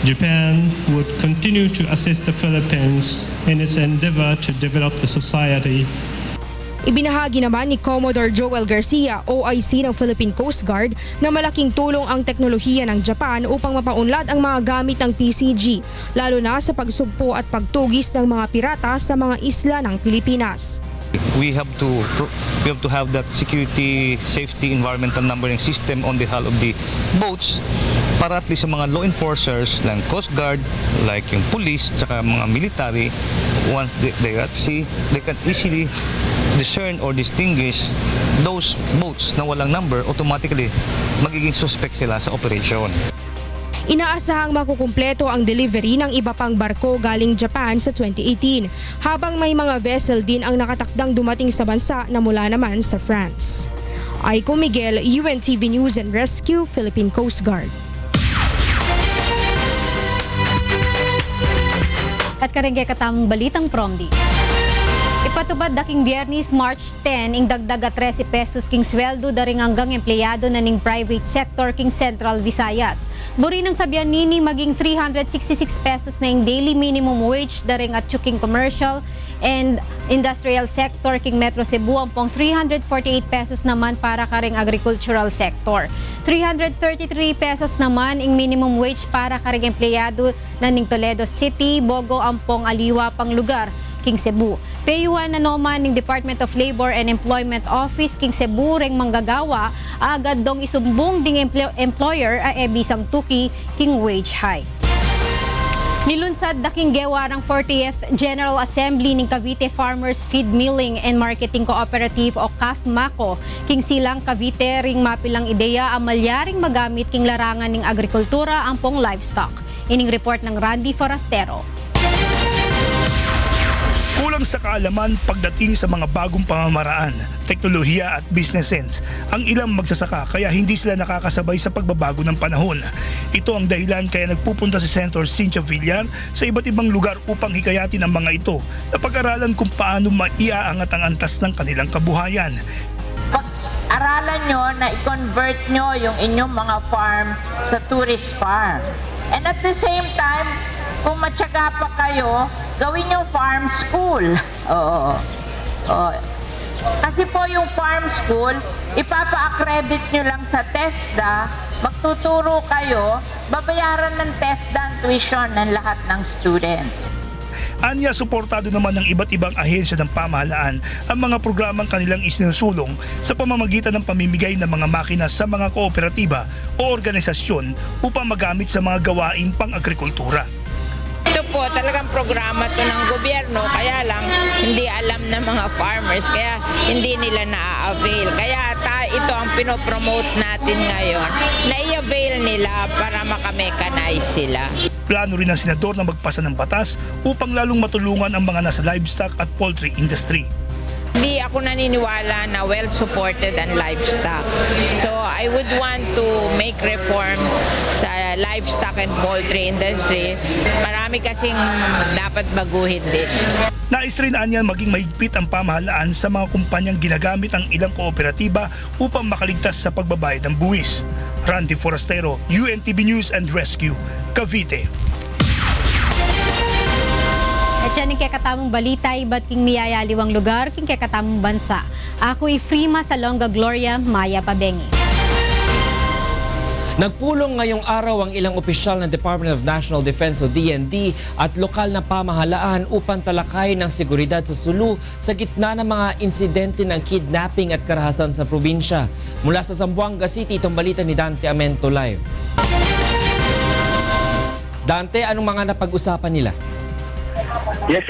Japan would continue to assist the Philippines in its endeavor to develop the society. Ibinahagi naman ni Commodore Joel Garcia, OIC ng Philippine Coast Guard, na malaking tulong ang teknolohiya ng Japan upang mapaunlad ang mga gamit ng PCG, lalo na sa pagsugpo at pagtugis ng mga pirata sa mga isla ng Pilipinas. We have to have that security, safety, environmental numbering system on the hull of the boats para at least sa mga law enforcers ng Coast Guard, like yung police, tsaka mga military, once they at sea, they can easily discern or distinguish those boats na walang number, automatically magiging suspect sila sa operation. Inaasahang makukumpleto ang delivery ng iba pang barko galing Japan sa 2018, habang may mga vessel din ang nakatakdang dumating sa bansa na mula naman sa France. Aiko Miguel, UNTV News and Rescue, Philippine Coast Guard. At karengge katamang balitang promdi. Ipatubad daking Biyernes, March 10, ing dagdag 13 pesos king sweldo daring hanggang empleyado na ning private sector king Central Visayas. Buri ng sabihan nini maging 366 pesos na ing daily minimum wage daring at king commercial and industrial sector king Metro Cebu, ampong 348 pesos naman para karing agricultural sector. 333 pesos naman ing minimum wage para karing empleyado na ning Toledo City, Bogo, ampong aliwa pang lugar king Cebu. Payuan na naman ng Department of Labor and Employment Office king Cebu reng manggagawa agad dong isumbong ding employer a ebisang tuki king wage hike. Nilunsad daking gewarang 40th General Assembly ng Cavite Farmers Feed Milling and Marketing Cooperative o CAFMACO king silang Cavite ring mapilang ideya amalyaring magamit king larangan ng agrikultura ampong livestock. Ining report ng Randy Forastero. Kulang sa kaalaman pagdating sa mga bagong pamamaraan, teknolohiya at business sense ang ilang magsasaka kaya hindi sila nakakasabay sa pagbabago ng panahon. Ito ang dahilan kaya nagpupunta si Senator Cynthia Villar sa iba't ibang lugar upang hikayatin ang mga ito na pag-aralan kung paano maiaangat ang antas ng kanilang kabuhayan. Pag-aralan nyo na i-convert nyo yung inyong mga farm sa tourist farm. And at the same time, kung matyaga pa kayo, gawin yung farm school. Oo. Kasi po yung farm school, ipapa-accredit nyo lang sa TESDA, magtuturo kayo, babayaran ng TESDA ang tuition ng lahat ng students. Anya, suportado naman ng iba't ibang ahensya ng pamahalaan ang mga programang kanilang isinusulong sa pamamagitan ng pamimigay ng mga makina sa mga kooperatiba o organisasyon upang magamit sa mga gawaing pang-agrikultura. Ito po talagang programa to ng gobyerno, kaya lang hindi alam ng mga farmers, kaya hindi nila na-avail. Kaya ito ang pinopromote natin ngayon, na i-avail nila para makamekanize sila. Plano rin ng senador na magpasa ng batas upang lalong matulungan ang mga nasa livestock at poultry industry. Hindi ako naniniwala na well-supported ang livestock. So I would want to make reform sa livestock and poultry industry. Marami kasing dapat baguhin din. Nais rin niya maging mahigpit ang pamahalaan sa mga kumpanyang ginagamit ang ilang kooperatiba upang makaligtas sa pagbabayad ng buwis. Randy Forastero, UNTV News and Rescue, Cavite. At yan ang kakatamong balita, iba't king miyayaliwang lugar, king kakatamong bansa. Ako'y Frima Salonga Gloria, Maya Pabengi. Nagpulong ngayong araw ang ilang opisyal ng Department of National Defense o DND at lokal na pamahalaan upang talakayin ang seguridad sa Sulu sa gitna ng mga insidente ng kidnapping at karahasan sa probinsya. Mula sa Zamboanga City, itong balita ni Dante Amento Live. Dante, anong mga napag-usapan nila? Yes,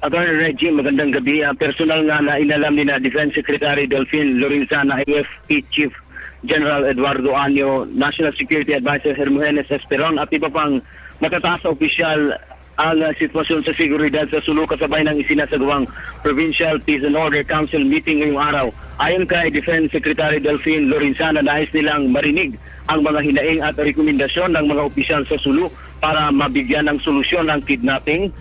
Attorney Reggie, magandang gabi. Personal nga na inalam ni na Defense Secretary Delphine Lorenzana, AFP Chief General Eduardo Anyo, National Security Advisor Hermogenes Esperon at iba pang matataas na opisyal ang sitwasyon sa seguridad sa Sulu kasabay ng isinasagawang Provincial Peace and Order Council meeting ngayong araw. Ayon kay Defense Secretary Delphine Lorenzana, nais nilang marinig ang mga hinaing at rekomendasyon ng mga opisyal sa Sulu para mabigyan ng solusyon ang kidnapping,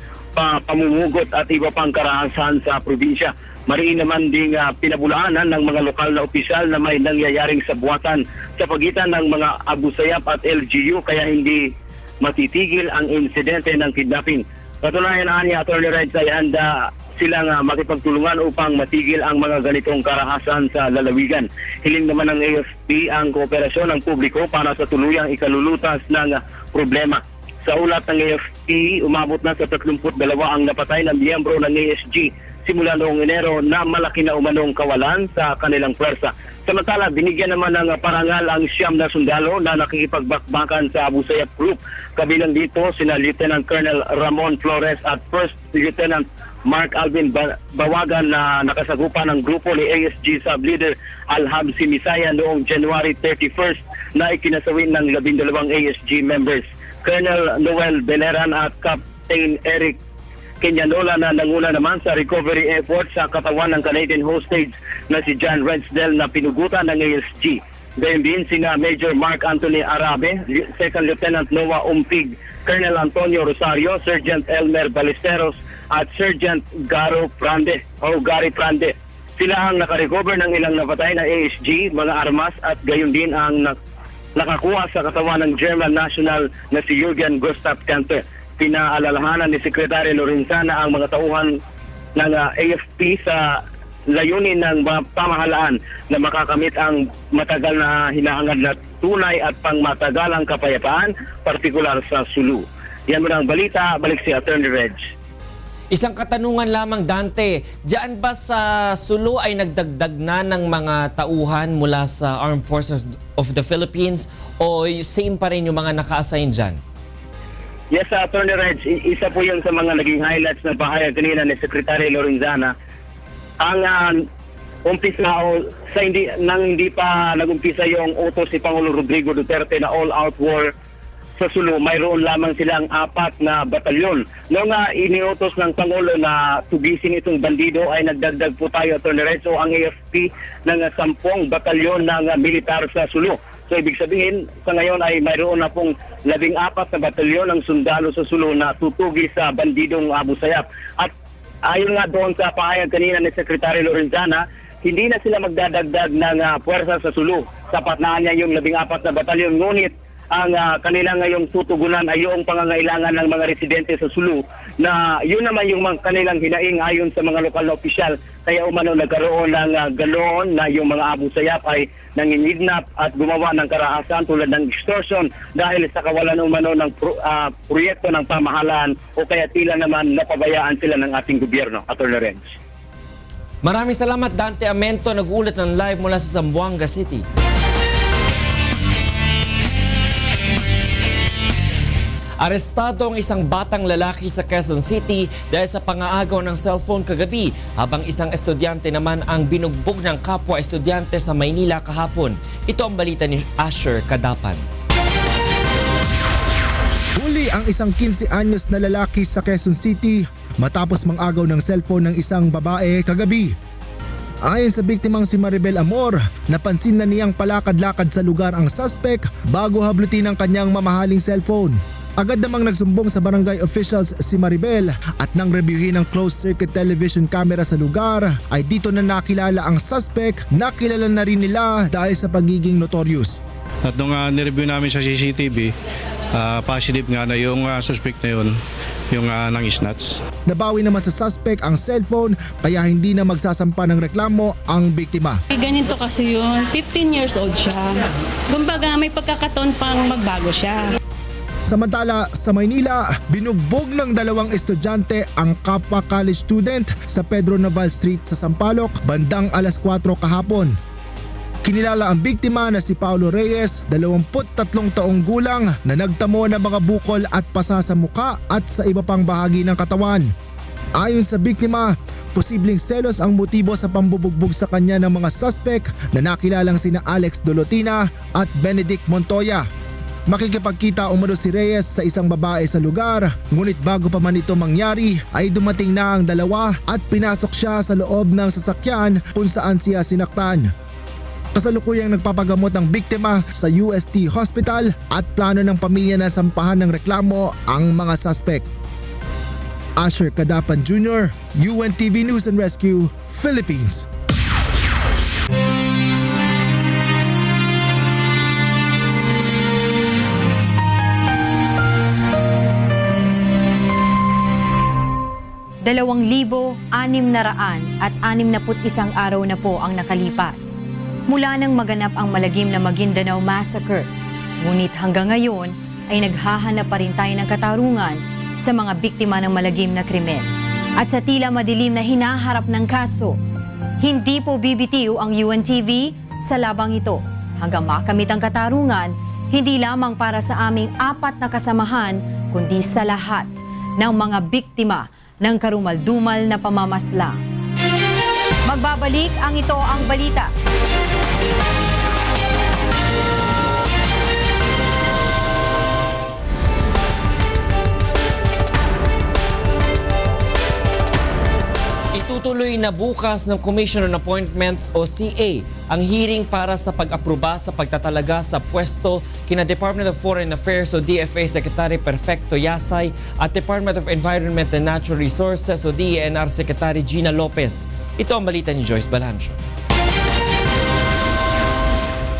pamumugot at iba pang karahasan sa probinsya. Mariin naman ding pinabulaanan ng mga lokal na opisyal na may nangyayaring sabuatan sa pagitan ng mga Abu Sayyaf at LGU kaya hindi matitigil ang insidente ng kidnapping. Katunayan ni Attorney Reds ay handa silang makipagtulungan upang matigil ang mga ganitong karahasan sa lalawigan. Hiling naman ng AFP ang kooperasyon ng publiko para sa tuluyang ikalulutas ng problema. Sa ulat ng AFP, umabot na sa 32 ang napatay na miyembro ng ASG simula noong Enero na malaki na umanong kawalan sa kanilang pwersa. Samantala, binigyan naman ng parangal ang 9 na sundalo na nakikipagbakbakan sa Abu Sayyaf Group. Kabilang dito sina Lieutenant Colonel Ramon Flores at First Lieutenant Mark Alvin Bawagan na nakasagupan ng grupo ni ASG Sub-Leader Alhamsi Misaya noong January 31st na ikinasawin ng 12 ASG members. Colonel Noel Beleran at Captain Eric Kenyanola na nanguna naman sa recovery effort sa katawan ng Canadian hostage na si John Redsdale na pinugutan ng ASG. Gayun din sina Major Mark Anthony Arabe, Second Lieutenant Noah Umpig, Colonel Antonio Rosario, Sergeant Elmer Ballesteros at Sergeant Gary Prande. Sila ang nakarecover ng ilang napatay na ASG, mga armas at gayon din ang nakakuha sa katawan ng German national na si Jürgen Gustav Kanter. Pinaalalahanan ni Secretary Lorenzana ang mga tauhan ng AFP sa layunin ng pamahalaan na makakamit ang matagal na hinahangad na tunay at pangmatagalang kapayapaan, partikular sa Sulu. Yan mo ang balita, balik si Attorney Reg. Isang katanungan lamang, Dante. Diyan ba sa Sulu ay nagdagdag na ng mga tauhan mula sa Armed Forces of the Philippines o same pa rin yung mga naka-assign dyan? Yes, Attorney Reg, isa po yun sa mga naging highlights na pahayag kanina ni Secretary Lorenzana. Ang umpisa sa hindi pa nagumpisa yung utos si Pangulo Rodrigo Duterte na all-out war sa Sulu, mayroon lamang silang 4 na batalyon. Noong iniutos ng Pangulo na tugisin itong bandido ay nagdagdag po tayo, Attorney Reg, so ang AFP ng 10 batalyon ng militar sa Sulu. So ibig sabihin, sa ngayon ay mayroon na pong 14 na batalyon ng sundalo sa Sulu na tutugi sa bandidong Abu Sayyaf. At ayon nga doon sa pahayag kanina ni Secretary Lorenzana, hindi na sila magdadagdag ng puwersa sa Sulu. Sapat na niya yung 14 na batalyon. Ngunit ang kanila ngayong tutugunan ay yung pangangailangan ng mga residente sa Sulu na yun naman yung kanilang hinaing ayon sa mga lokal na opisyal. Kaya umano nagkaroon ng ganoon na yung mga Abu Sayyaf ay nanginidnap at gumawa ng karahasan tulad ng extortion dahil sa kawalan umano ng proyekto ng pamahalaan o kaya tila naman napabayaan sila ng ating gobyerno. Attorney Renz. Maraming salamat, Dante Amento, nag-uulat ng live mula sa Zamboanga City. Arestado ang isang batang lalaki sa Quezon City dahil sa pangaagaw ng cellphone kagabi, habang isang estudyante naman ang binugbog ng kapwa estudyante sa Maynila kahapon. Ito ang balita ni Asher Kadapan. Huli ang isang 15 anyos na lalaki sa Quezon City matapos mangagaw ng cellphone ng isang babae kagabi. Ayon sa biktimang si Maribel Amor, napansin na niyang palakad-lakad sa lugar ang suspect bago hablutin ang kanyang mamahaling cellphone. Agad namang nagsumbong sa barangay officials si Maribel at nang reviewin ang closed-circuit television camera sa lugar ay dito na nakilala ang suspect na kilala na rin nila dahil sa pagiging notorious. At nung nireview namin sa CCTV, positive nga na yung suspect na yun, yung nang snatch. Nabawi naman sa suspect ang cellphone kaya hindi na magsasampa ng reklamo ang biktima. Ganito kasi yun, 15 years old siya. Kumbaga may pagkakataon pang magbago siya. Samantala, sa Maynila, binugbog ng 2 estudyante ang kapwa college student sa Pedro Naval Street sa Sampaloc bandang alas 4 kahapon. Kinilala ang biktima na si Paulo Reyes, 23 taong gulang na nagtamo ng mga bukol at pasa sa muka at sa iba pang bahagi ng katawan. Ayon sa biktima, posibleng selos ang motibo sa pambubugbog sa kanya ng mga suspect na nakilalang sina Alex Dolotina at Benedict Montoya. Makikipagkita umano si Reyes sa isang babae sa lugar, ngunit bago pa man ito mangyari ay dumating na ang dalawa at pinasok siya sa loob ng sasakyan kung saan siya sinaktan. Kasalukuyang nagpapagamot ang biktima sa UST Hospital at plano ng pamilya na sampahan ng reklamo ang mga suspect. Asher Cadapan Jr., UNTV News and Rescue, Philippines. Dalawang 2,661 araw na po ang nakalipas mula nang maganap ang malagim na Maguindanao Massacre. Ngunit hanggang ngayon ay naghahanap pa rin tayo ng katarungan sa mga biktima ng malagim na krimen. At sa tila madilim na hinaharap ng kaso, hindi po bibitiw ang UNTV sa labang ito hanggang makamit ang katarungan, hindi lamang para sa aming 4 na kasamahan, kundi sa lahat ng mga biktima ng karumal-dumal na pamamaslang. Magbabalik ang Ito ang Balita. Itutuloy na bukas ng Commission on Appointments o CA ang hearing para sa pag-aproba sa pagtatalaga sa pwesto kina Department of Foreign Affairs o DFA Secretary Perfecto Yasay at Department of Environment and Natural Resources o DENR Secretary Gina Lopez. Ito ang balita ni Joyce Balancho.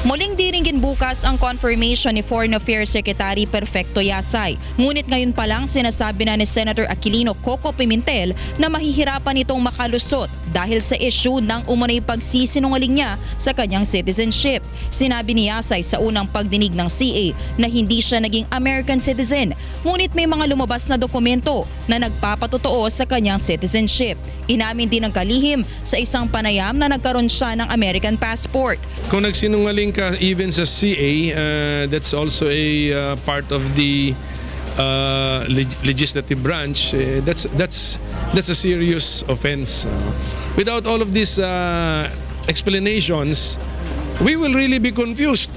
Muling diringgin bukas ang confirmation ni Foreign Affairs Secretary Perfecto Yasay. Ngunit ngayon pa lang sinasabi na ni Senator Aquilino Coco Pimentel na mahihirapan itong makalusot dahil sa issue ng umunay pagsisinungaling niya sa kanyang citizenship. Sinabi ni Yasay sa unang pagdinig ng CA na hindi siya naging American citizen, ngunit may mga lumabas na dokumento na nagpapatotoo sa kanyang citizenship. Inamin din ng kalihim sa isang panayam na nagkaroon siya ng American passport. Kung nagsinungaling ka even sa CA, that's also a part of the legislative branch. That's a serious offense. Without all of these explanations, we will really be confused.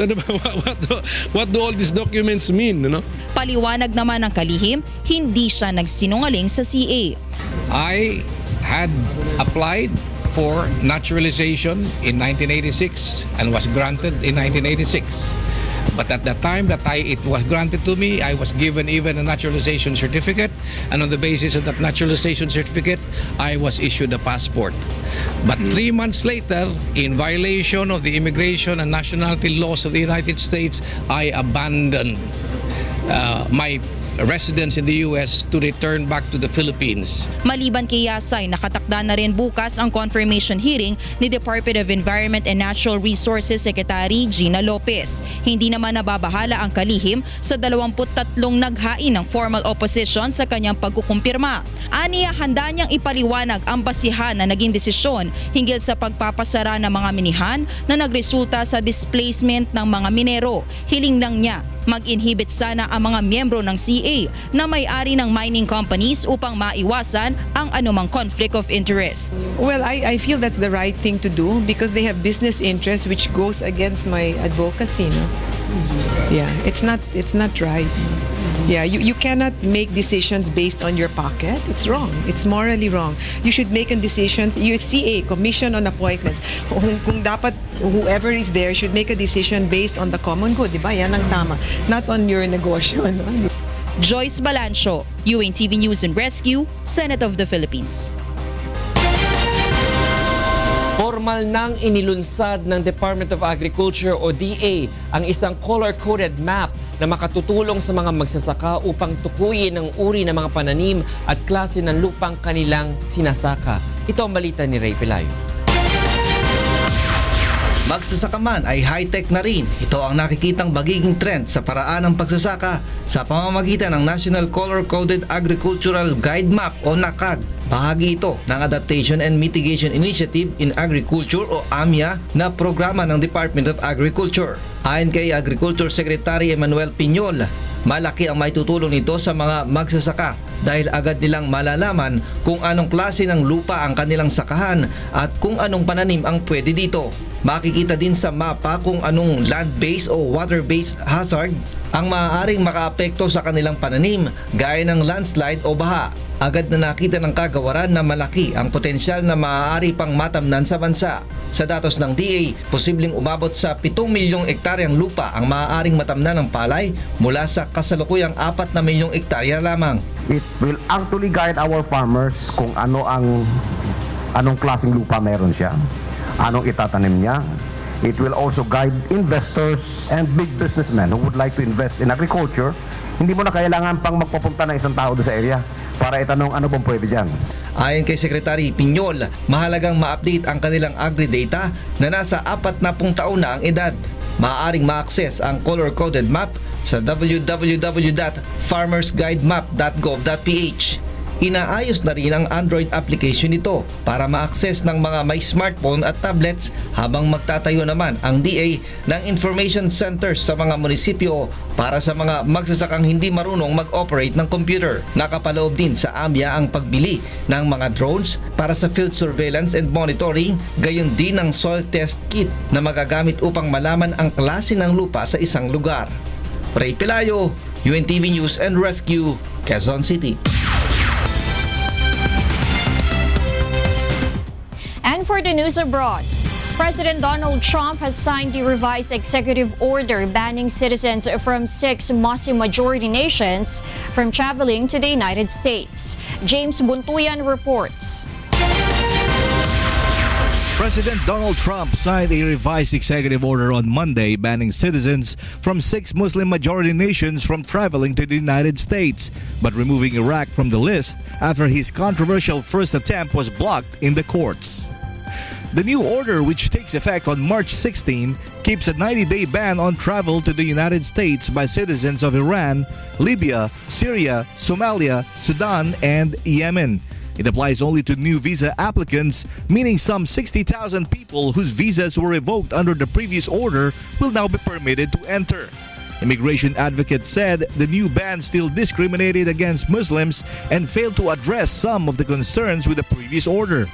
What do all these documents mean? No? Paliwanag naman ng kalihim, hindi siya nagsinungaling sa CA. I had applied for naturalization in 1986 and was granted in 1986. But at the time that it was granted to me, I was given even a naturalization certificate, and on the basis of that naturalization certificate, I was issued a passport. But 3 months later, in violation of the immigration and nationality laws of the United States, I abandoned my residence in the US to return back to the Philippines. Maliban kay Yasay, nakatakda na rin bukas ang confirmation hearing ni Department of Environment and Natural Resources Secretary Gina Lopez. Hindi naman nababahala ang kalihim sa 23 naghain ng formal opposition sa kanyang pagkukumpirma. Aniya, handa niyang ipaliwanag ang basihan na naging desisyon hinggil sa pagpapasara ng mga minihan na nagresulta sa displacement ng mga minero. Hiling lang niya mag-inhibit sana ang mga miyembro ng CA na may-ari ng mining companies upang maiwasan ang anumang conflict of interest. Well, I feel that's the right thing to do because they have business interests which goes against my advocacy. No? Yeah, it's not right. Yeah, you cannot make decisions based on your pocket. It's wrong. It's morally wrong. You should make a decision. You CA, Commission on Appointments. Kung dapat whoever is there should make a decision based on the common good, di ba? Yan ang tama. Not on your negosyo. No? Joyce Balancho, UNTV News and Rescue, Senate of the Philippines. Formal nang inilunsad ng Department of Agriculture o DA ang isang color-coded map na makatutulong sa mga magsasaka upang tukuyin ang uri ng mga pananim at klase ng lupang kanilang sinasaka. Ito ang balita ni Ray Pelayo. Magsasaka man ay high-tech na rin. Ito ang nakikitang magiging trend sa paraan ng pagsasaka sa pamamagitan ng National Color-Coded Agricultural Guide Map o NACAG. Bahagi ito ng Adaptation and Mitigation Initiative in Agriculture o AMIA na programa ng Department of Agriculture. Ayon kay Agriculture Secretary Emmanuel Piñol, malaki ang maitutulong nito sa mga magsasaka dahil agad nilang malalaman kung anong klase ng lupa ang kanilang sakahan at kung anong pananim ang pwede dito. Makikita din sa mapa kung anong land-based o water-based hazard ang maaaring makaapekto sa kanilang pananim gaya ng landslide o baha. Agad na nakita ng kagawaran na malaki ang potensyal na maaari pang matamnan sa bansa. Sa datos ng DA, posibleng umabot sa 7 milyong ektaryang lupa ang maaaring matamnan ng palay mula sa kasalukuyang 4 na milyong ektarya lamang. It will actually guide our farmers kung anong klaseng lupa meron siya, anong itatanim niya. It will also guide investors and big businessmen who would like to invest in agriculture. Hindi mo na kailangan pang magpapunta ng isang tao doon sa area para itanong ano bang pwede dyan. Ayon kay Secretary Piñol, mahalagang ma-update ang kanilang agri-data na nasa 40 taon na ang edad. Maaaring ma-access ang color-coded map sa www.farmersguidemap.gov.ph. Inaayos na rin ang Android application nito para ma-access ng mga may smartphone at tablets habang magtatayo naman ang DA ng information centers sa mga munisipyo para sa mga magsasakang hindi marunong mag-operate ng computer. Nakapaloob din sa AMIA ang pagbili ng mga drones para sa field surveillance and monitoring, gayon din ang soil test kit na magagamit upang malaman ang klase ng lupa sa isang lugar. Ray Pelayo, UNTV News and Rescue, Quezon City. And for the news abroad, President Donald Trump has signed the revised executive order banning citizens from 6 Muslim-majority nations from traveling to the United States. James Buntuyan reports. President Donald Trump signed a revised executive order on Monday banning citizens from 6 Muslim-majority nations from traveling to the United States, but removing Iraq from the list after his controversial first attempt was blocked in the courts. The new order, which takes effect on March 16, keeps a 90-day ban on travel to the United States by citizens of Iran, Libya, Syria, Somalia, Sudan, and Yemen. It applies only to new visa applicants, meaning some 60,000 people whose visas were revoked under the previous order will now be permitted to enter. Immigration advocates said the new ban still discriminated against Muslims and failed to address some of the concerns with the previous order.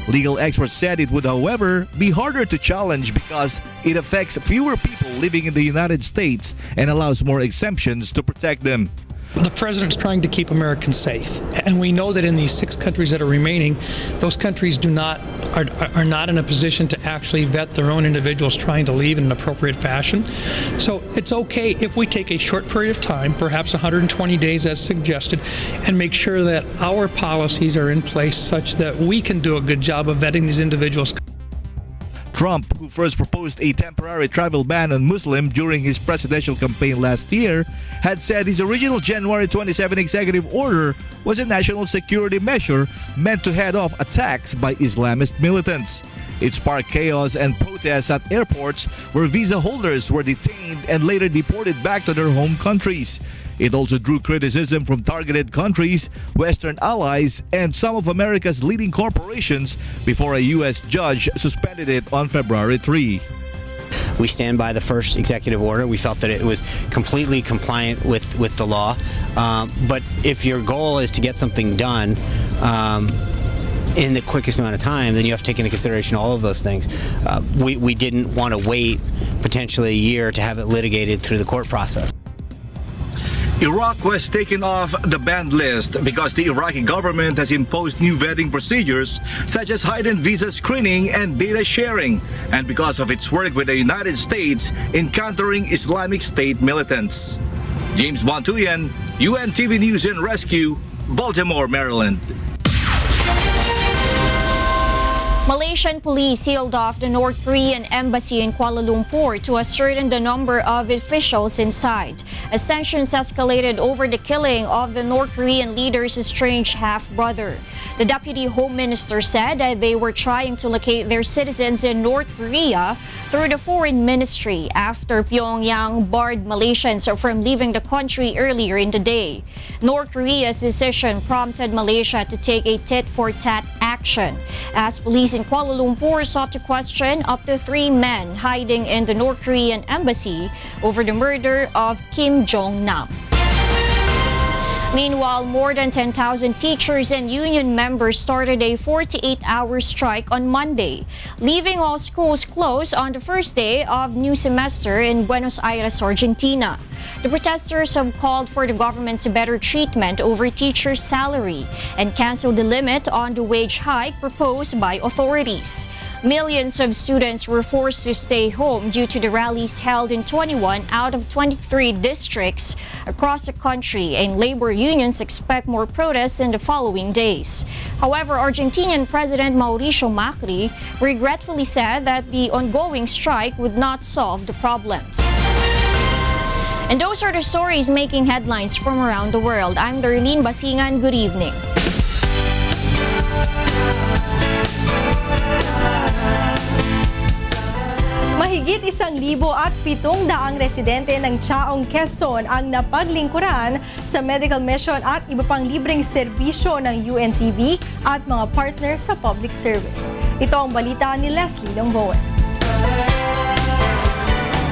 Legal experts said it would, however, be harder to challenge because it affects fewer people living in the United States and allows more exemptions to protect them. The president's trying to keep Americans safe, and we know that in these 6 countries that are remaining, those countries are not in a position to actually vet their own individuals trying to leave in an appropriate fashion. So it's okay if we take a short period of time, perhaps 120 days as suggested, and make sure that our policies are in place such that we can do a good job of vetting these individuals. Trump, who first proposed a temporary travel ban on Muslims during his presidential campaign last year, had said his original January 27 executive order was a national security measure meant to head off attacks by Islamist militants. It sparked chaos and protests at airports where visa holders were detained and later deported back to their home countries. It also drew criticism from targeted countries, Western allies, and some of America's leading corporations before a U.S. judge suspended it on February 3. We stand by the first executive order. We felt that it was completely compliant with the law. But if your goal is to get something done in the quickest amount of time, then you have to take into consideration all of those things. We didn't want to wait potentially a year to have it litigated through the court process. Iraq was taken off the banned list because the Iraqi government has imposed new vetting procedures such as heightened visa screening and data sharing, and because of its work with the United States in countering Islamic State militants. James Bontuyan, UNTV News and Rescue, Baltimore, Maryland. Malaysian police sealed off the North Korean embassy in Kuala Lumpur to ascertain the number of officials inside, as tensions escalated over the killing of the North Korean leader's estranged half-brother. The Deputy Home Minister said that they were trying to locate their citizens in North Korea through the Foreign Ministry after Pyongyang barred Malaysians from leaving the country earlier in the day. North Korea's decision prompted Malaysia to take a tit-for-tat action, as police in Kuala Lumpur sought to question up to 3 men hiding in the North Korean embassy over the murder of Kim Jong-nam. Meanwhile, more than 10,000 teachers and union members started a 48-hour strike on Monday, leaving all schools closed on the first day of new semester in Buenos Aires, Argentina. The protesters have called for the government's better treatment over teachers' salary and canceled the limit on the wage hike proposed by authorities. Millions of students were forced to stay home due to the rallies held in 21 out of 23 districts across the country, and labor unions expect more protests in the following days. However, Argentinian President Mauricio Macri regretfully said that the ongoing strike would not solve the problems. And those are the stories making headlines from around the world. I'm Darlene Basingan. Good evening. Mahigit 1,700 residente ng Chaong, Quezon ang napaglingkuran sa medical mission at iba pang libreng serbisyo ng UNTV at mga partner sa public service. Ito ang balita ni Leslie Longbowen.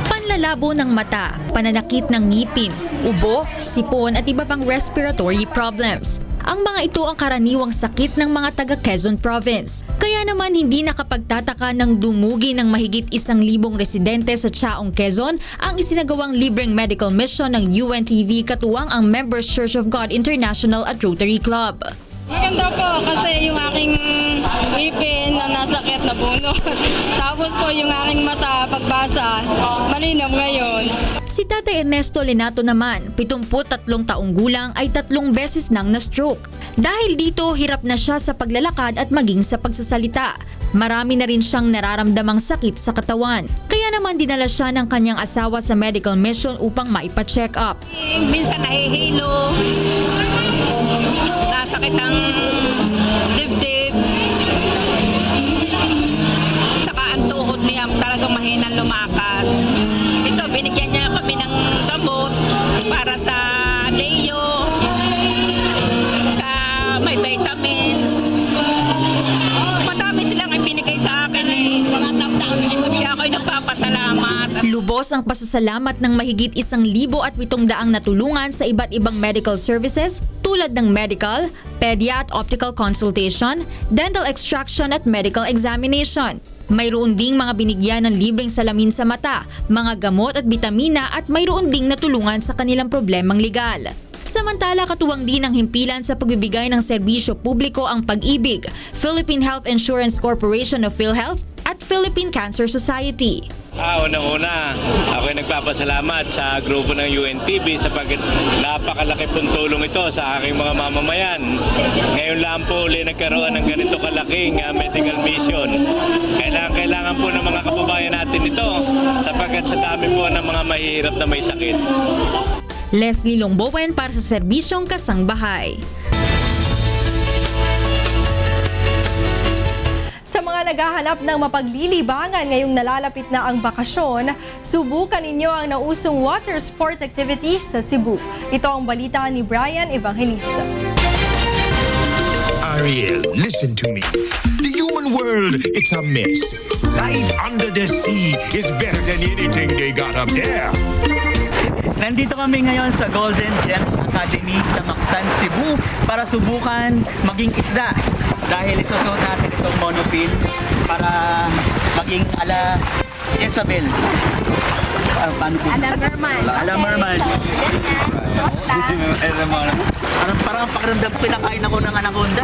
Panlalabo ng mata, pananakit ng ngipin, ubo, sipon at iba pang respiratory problems. Ang mga ito ang karaniwang sakit ng mga taga Quezon Province. Kaya naman hindi nakapagtataka ng dumugi ng mahigit 1,000 residente sa Chaong, Quezon ang isinagawang libreng medical mission ng UNTV katuwang ang Members Church of God International at Rotary Club. Maganda po kasi yung aking ngipin na nasakit na bunot. Tapos po yung aking mata pagbasa, malinaw ngayon. Si Tatay Ernesto Lenato naman, 73 taong gulang ay 3 beses nang na-stroke. Dahil dito, hirap na siya sa paglalakad at maging sa pagsasalita. Marami na rin siyang nararamdamang sakit sa katawan. Kaya naman dinala siya ng kanyang asawa sa medical mission upang maipa-check up. Minsan nahihilo, nasakit ang dibdib, tsaka ang tuhod niya talagang mahinang lumakad. Ito, binigyan niya kami ng gamot para sa leyo, sa may vitamins. Madami silang ibinigay sa akin eh. Kaya ako'y nagpapasalamat. Lubos ang pasasalamat ng mahigit 1,700 natulungan sa iba't ibang medical services tulad ng medical, pedia at optical consultation, dental extraction at medical examination. Mayroon ding mga binigyan ng libreng salamin sa mata, mga gamot at bitamina at mayroon ding natulungan sa kanilang problemang legal. Samantala, katuwang din ang himpilan sa pagbibigay ng serbisyo publiko ang Pag-ibig, Philippine Health Insurance Corporation of PhilHealth at Philippine Cancer Society. Unang-una, ako'y nagpapasalamat sa grupo ng UNTV sapagkat napakalaki pong tulong ito sa aking mga mamamayan. Ngayon lang po ulit nagkaroon ng ganito kalaking medical mission. Kailangan po ng mga kababayan natin ito sapagkat sa dami po ng mga mahihirap na may sakit. Leslie Longbowen para sa Serbisyong Kasangbahay. Sa mga naghahanap ng mapaglilibangan ngayong nalalapit na ang bakasyon, subukan ninyo ang nausong water sport activities sa Cebu. Ito ang balita ni Brian Evangelista. Ariel, listen to me. The human world, it's a mess. Life under the sea is better than anything they got up there. Nandito kami ngayon sa Golden Gems Academy sa Mactan, Cebu para subukan maging isda. Dahil isusuot natin itong monofin para maging ala Isabel. Paano po? Ala Merman. Ala Merman. Parang pakiramdam pinakain ako ng anaconda.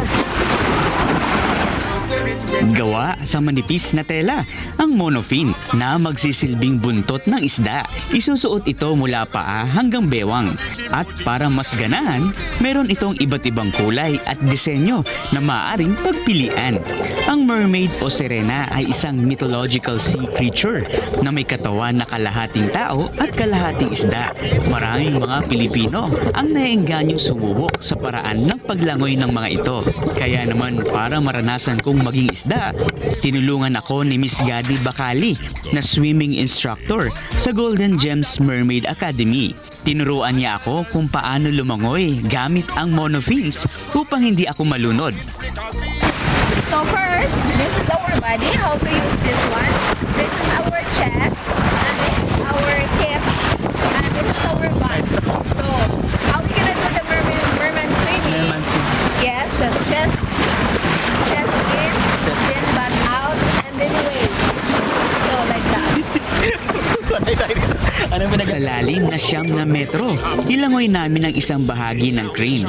Gawa sa manipis na tela, ang monofin na magsisilbing buntot ng isda. Isusuot ito mula paa hanggang bewang. At para mas ganahan, meron itong iba't ibang kulay at disenyo na maaaring pagpilian. Ang mermaid o sirena ay isang mythological sea creature na may katawan na kalahating tao at kalahating isda. Maraming mga Pilipino ang naiengganyong sumubok sa paraan ng paglangoy ng mga ito. Kaya naman para maranasan kong maging isda, tinulungan ako ni Miss Gadi Bacali na swimming instructor sa Golden Gems Mermaid Academy. Tinuruan niya ako kung paano lumangoy gamit ang monofins upang hindi ako malunod. So first, this is our body, how to use this one. This is our chest, and this is our hips, and this is our butt. So, how we gonna do the merman swimming? Yes, the chest in, then butt out, and then wave. So, like that. Sa lalim na 9 metro, ilangoy namin ang isang bahagi ng crane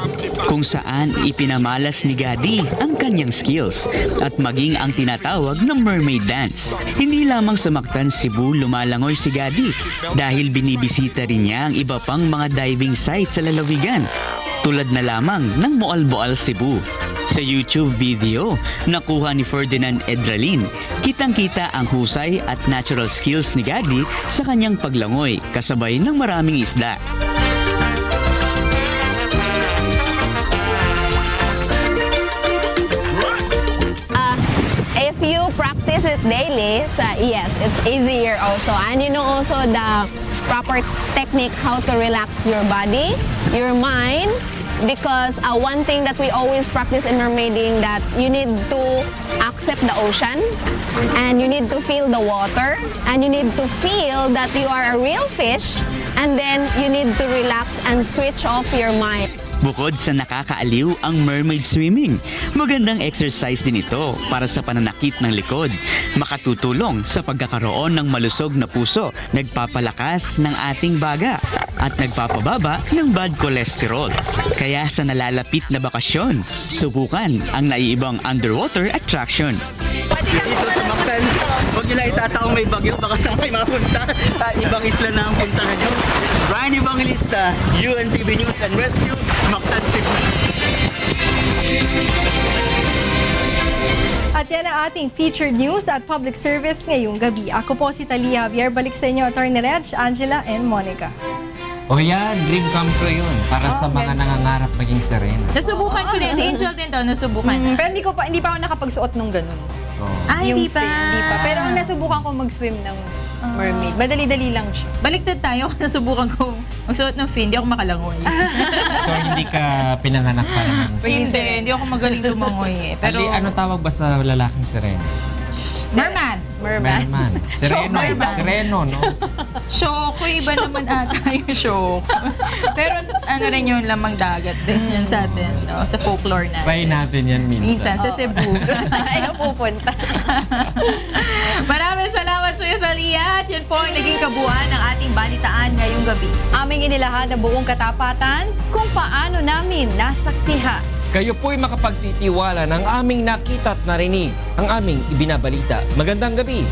kung saan ipinamalas ni Gadi ang kanyang skills at maging ang tinatawag na mermaid dance. Hindi lamang sa Mactan, Cebu lumalangoy si Gadi dahil binibisita rin niya ang iba pang mga diving site sa lalawigan tulad na lamang ng Moalboal, Cebu. Sa YouTube video, nakuha ni Ferdinand Edralin, kitang-kita ang husay at natural skills ni Gadi sa kanyang paglangoy kasabay ng maraming isda. If you practice it daily, so yes, it's easier also. And you know also the proper technique how to relax your body, your mind, because one thing that we always practice in mermaiding that you need to accept the ocean and you need to feel the water and you need to feel that you are a real fish and then you need to relax and switch off your mind. Bukod sa nakakaaliw ang mermaid swimming, magandang exercise din ito para sa pananakit ng likod. Makatutulong sa pagkakaroon ng malusog na puso, nagpapalakas ng ating baga at nagpapababa ng bad cholesterol. Kaya sa nalalapit na bakasyon, subukan ang naiibang underwater attraction. Dito sa Mactan, huwag nyo lang itataong may bagyo, baka saan kayo mapunta. Ibang isla na ang punta nyo. Brian Evangelista, UNTV News and Rescue, Mactan, Cebu. At yan ang ating featured news at public service ngayong gabi. Ako po si Talia Javier. Balik sa inyo, Atty. Reg, Angela, and Monica. O yan, dream come true yun para sa mga nangangarap maging serena. Nasubukan ko din. Si Angel din to, nasubukan. Pero hindi pa ako nakapagsuot nung ganun. Hindi pa. Hindi pa. Pero ang nasubukan ko mag-swim ng mermaid. Madali-dali lang siya. Baliktad tayo. Nasubukan ko magsuot ng fin. Hindi ako makalangoy. So hindi ka pinanganak para maging Hindi ako magaling lumangoy. Pero ano tawag ba sa lalaking serena? Merman. Sereno. Sereno, no? Shoko, iba naman ata yung shoko. Pero ano rin yung lamang dagat din yan sa atin, no? Sa folklore natin. Try natin yan minsan. Sa Cebu. Ayaw pupunta. Maraming salamat sa iyo, Thalia. At yun po ang naging kabuuan ng ating balitaan ngayong gabi. Aming inilahad ang buong katapatan kung paano namin nasaksihan. Kayo po'y makapagtitiwala ng aming nakita at narinig, ang aming ibinabalita. Magandang gabi.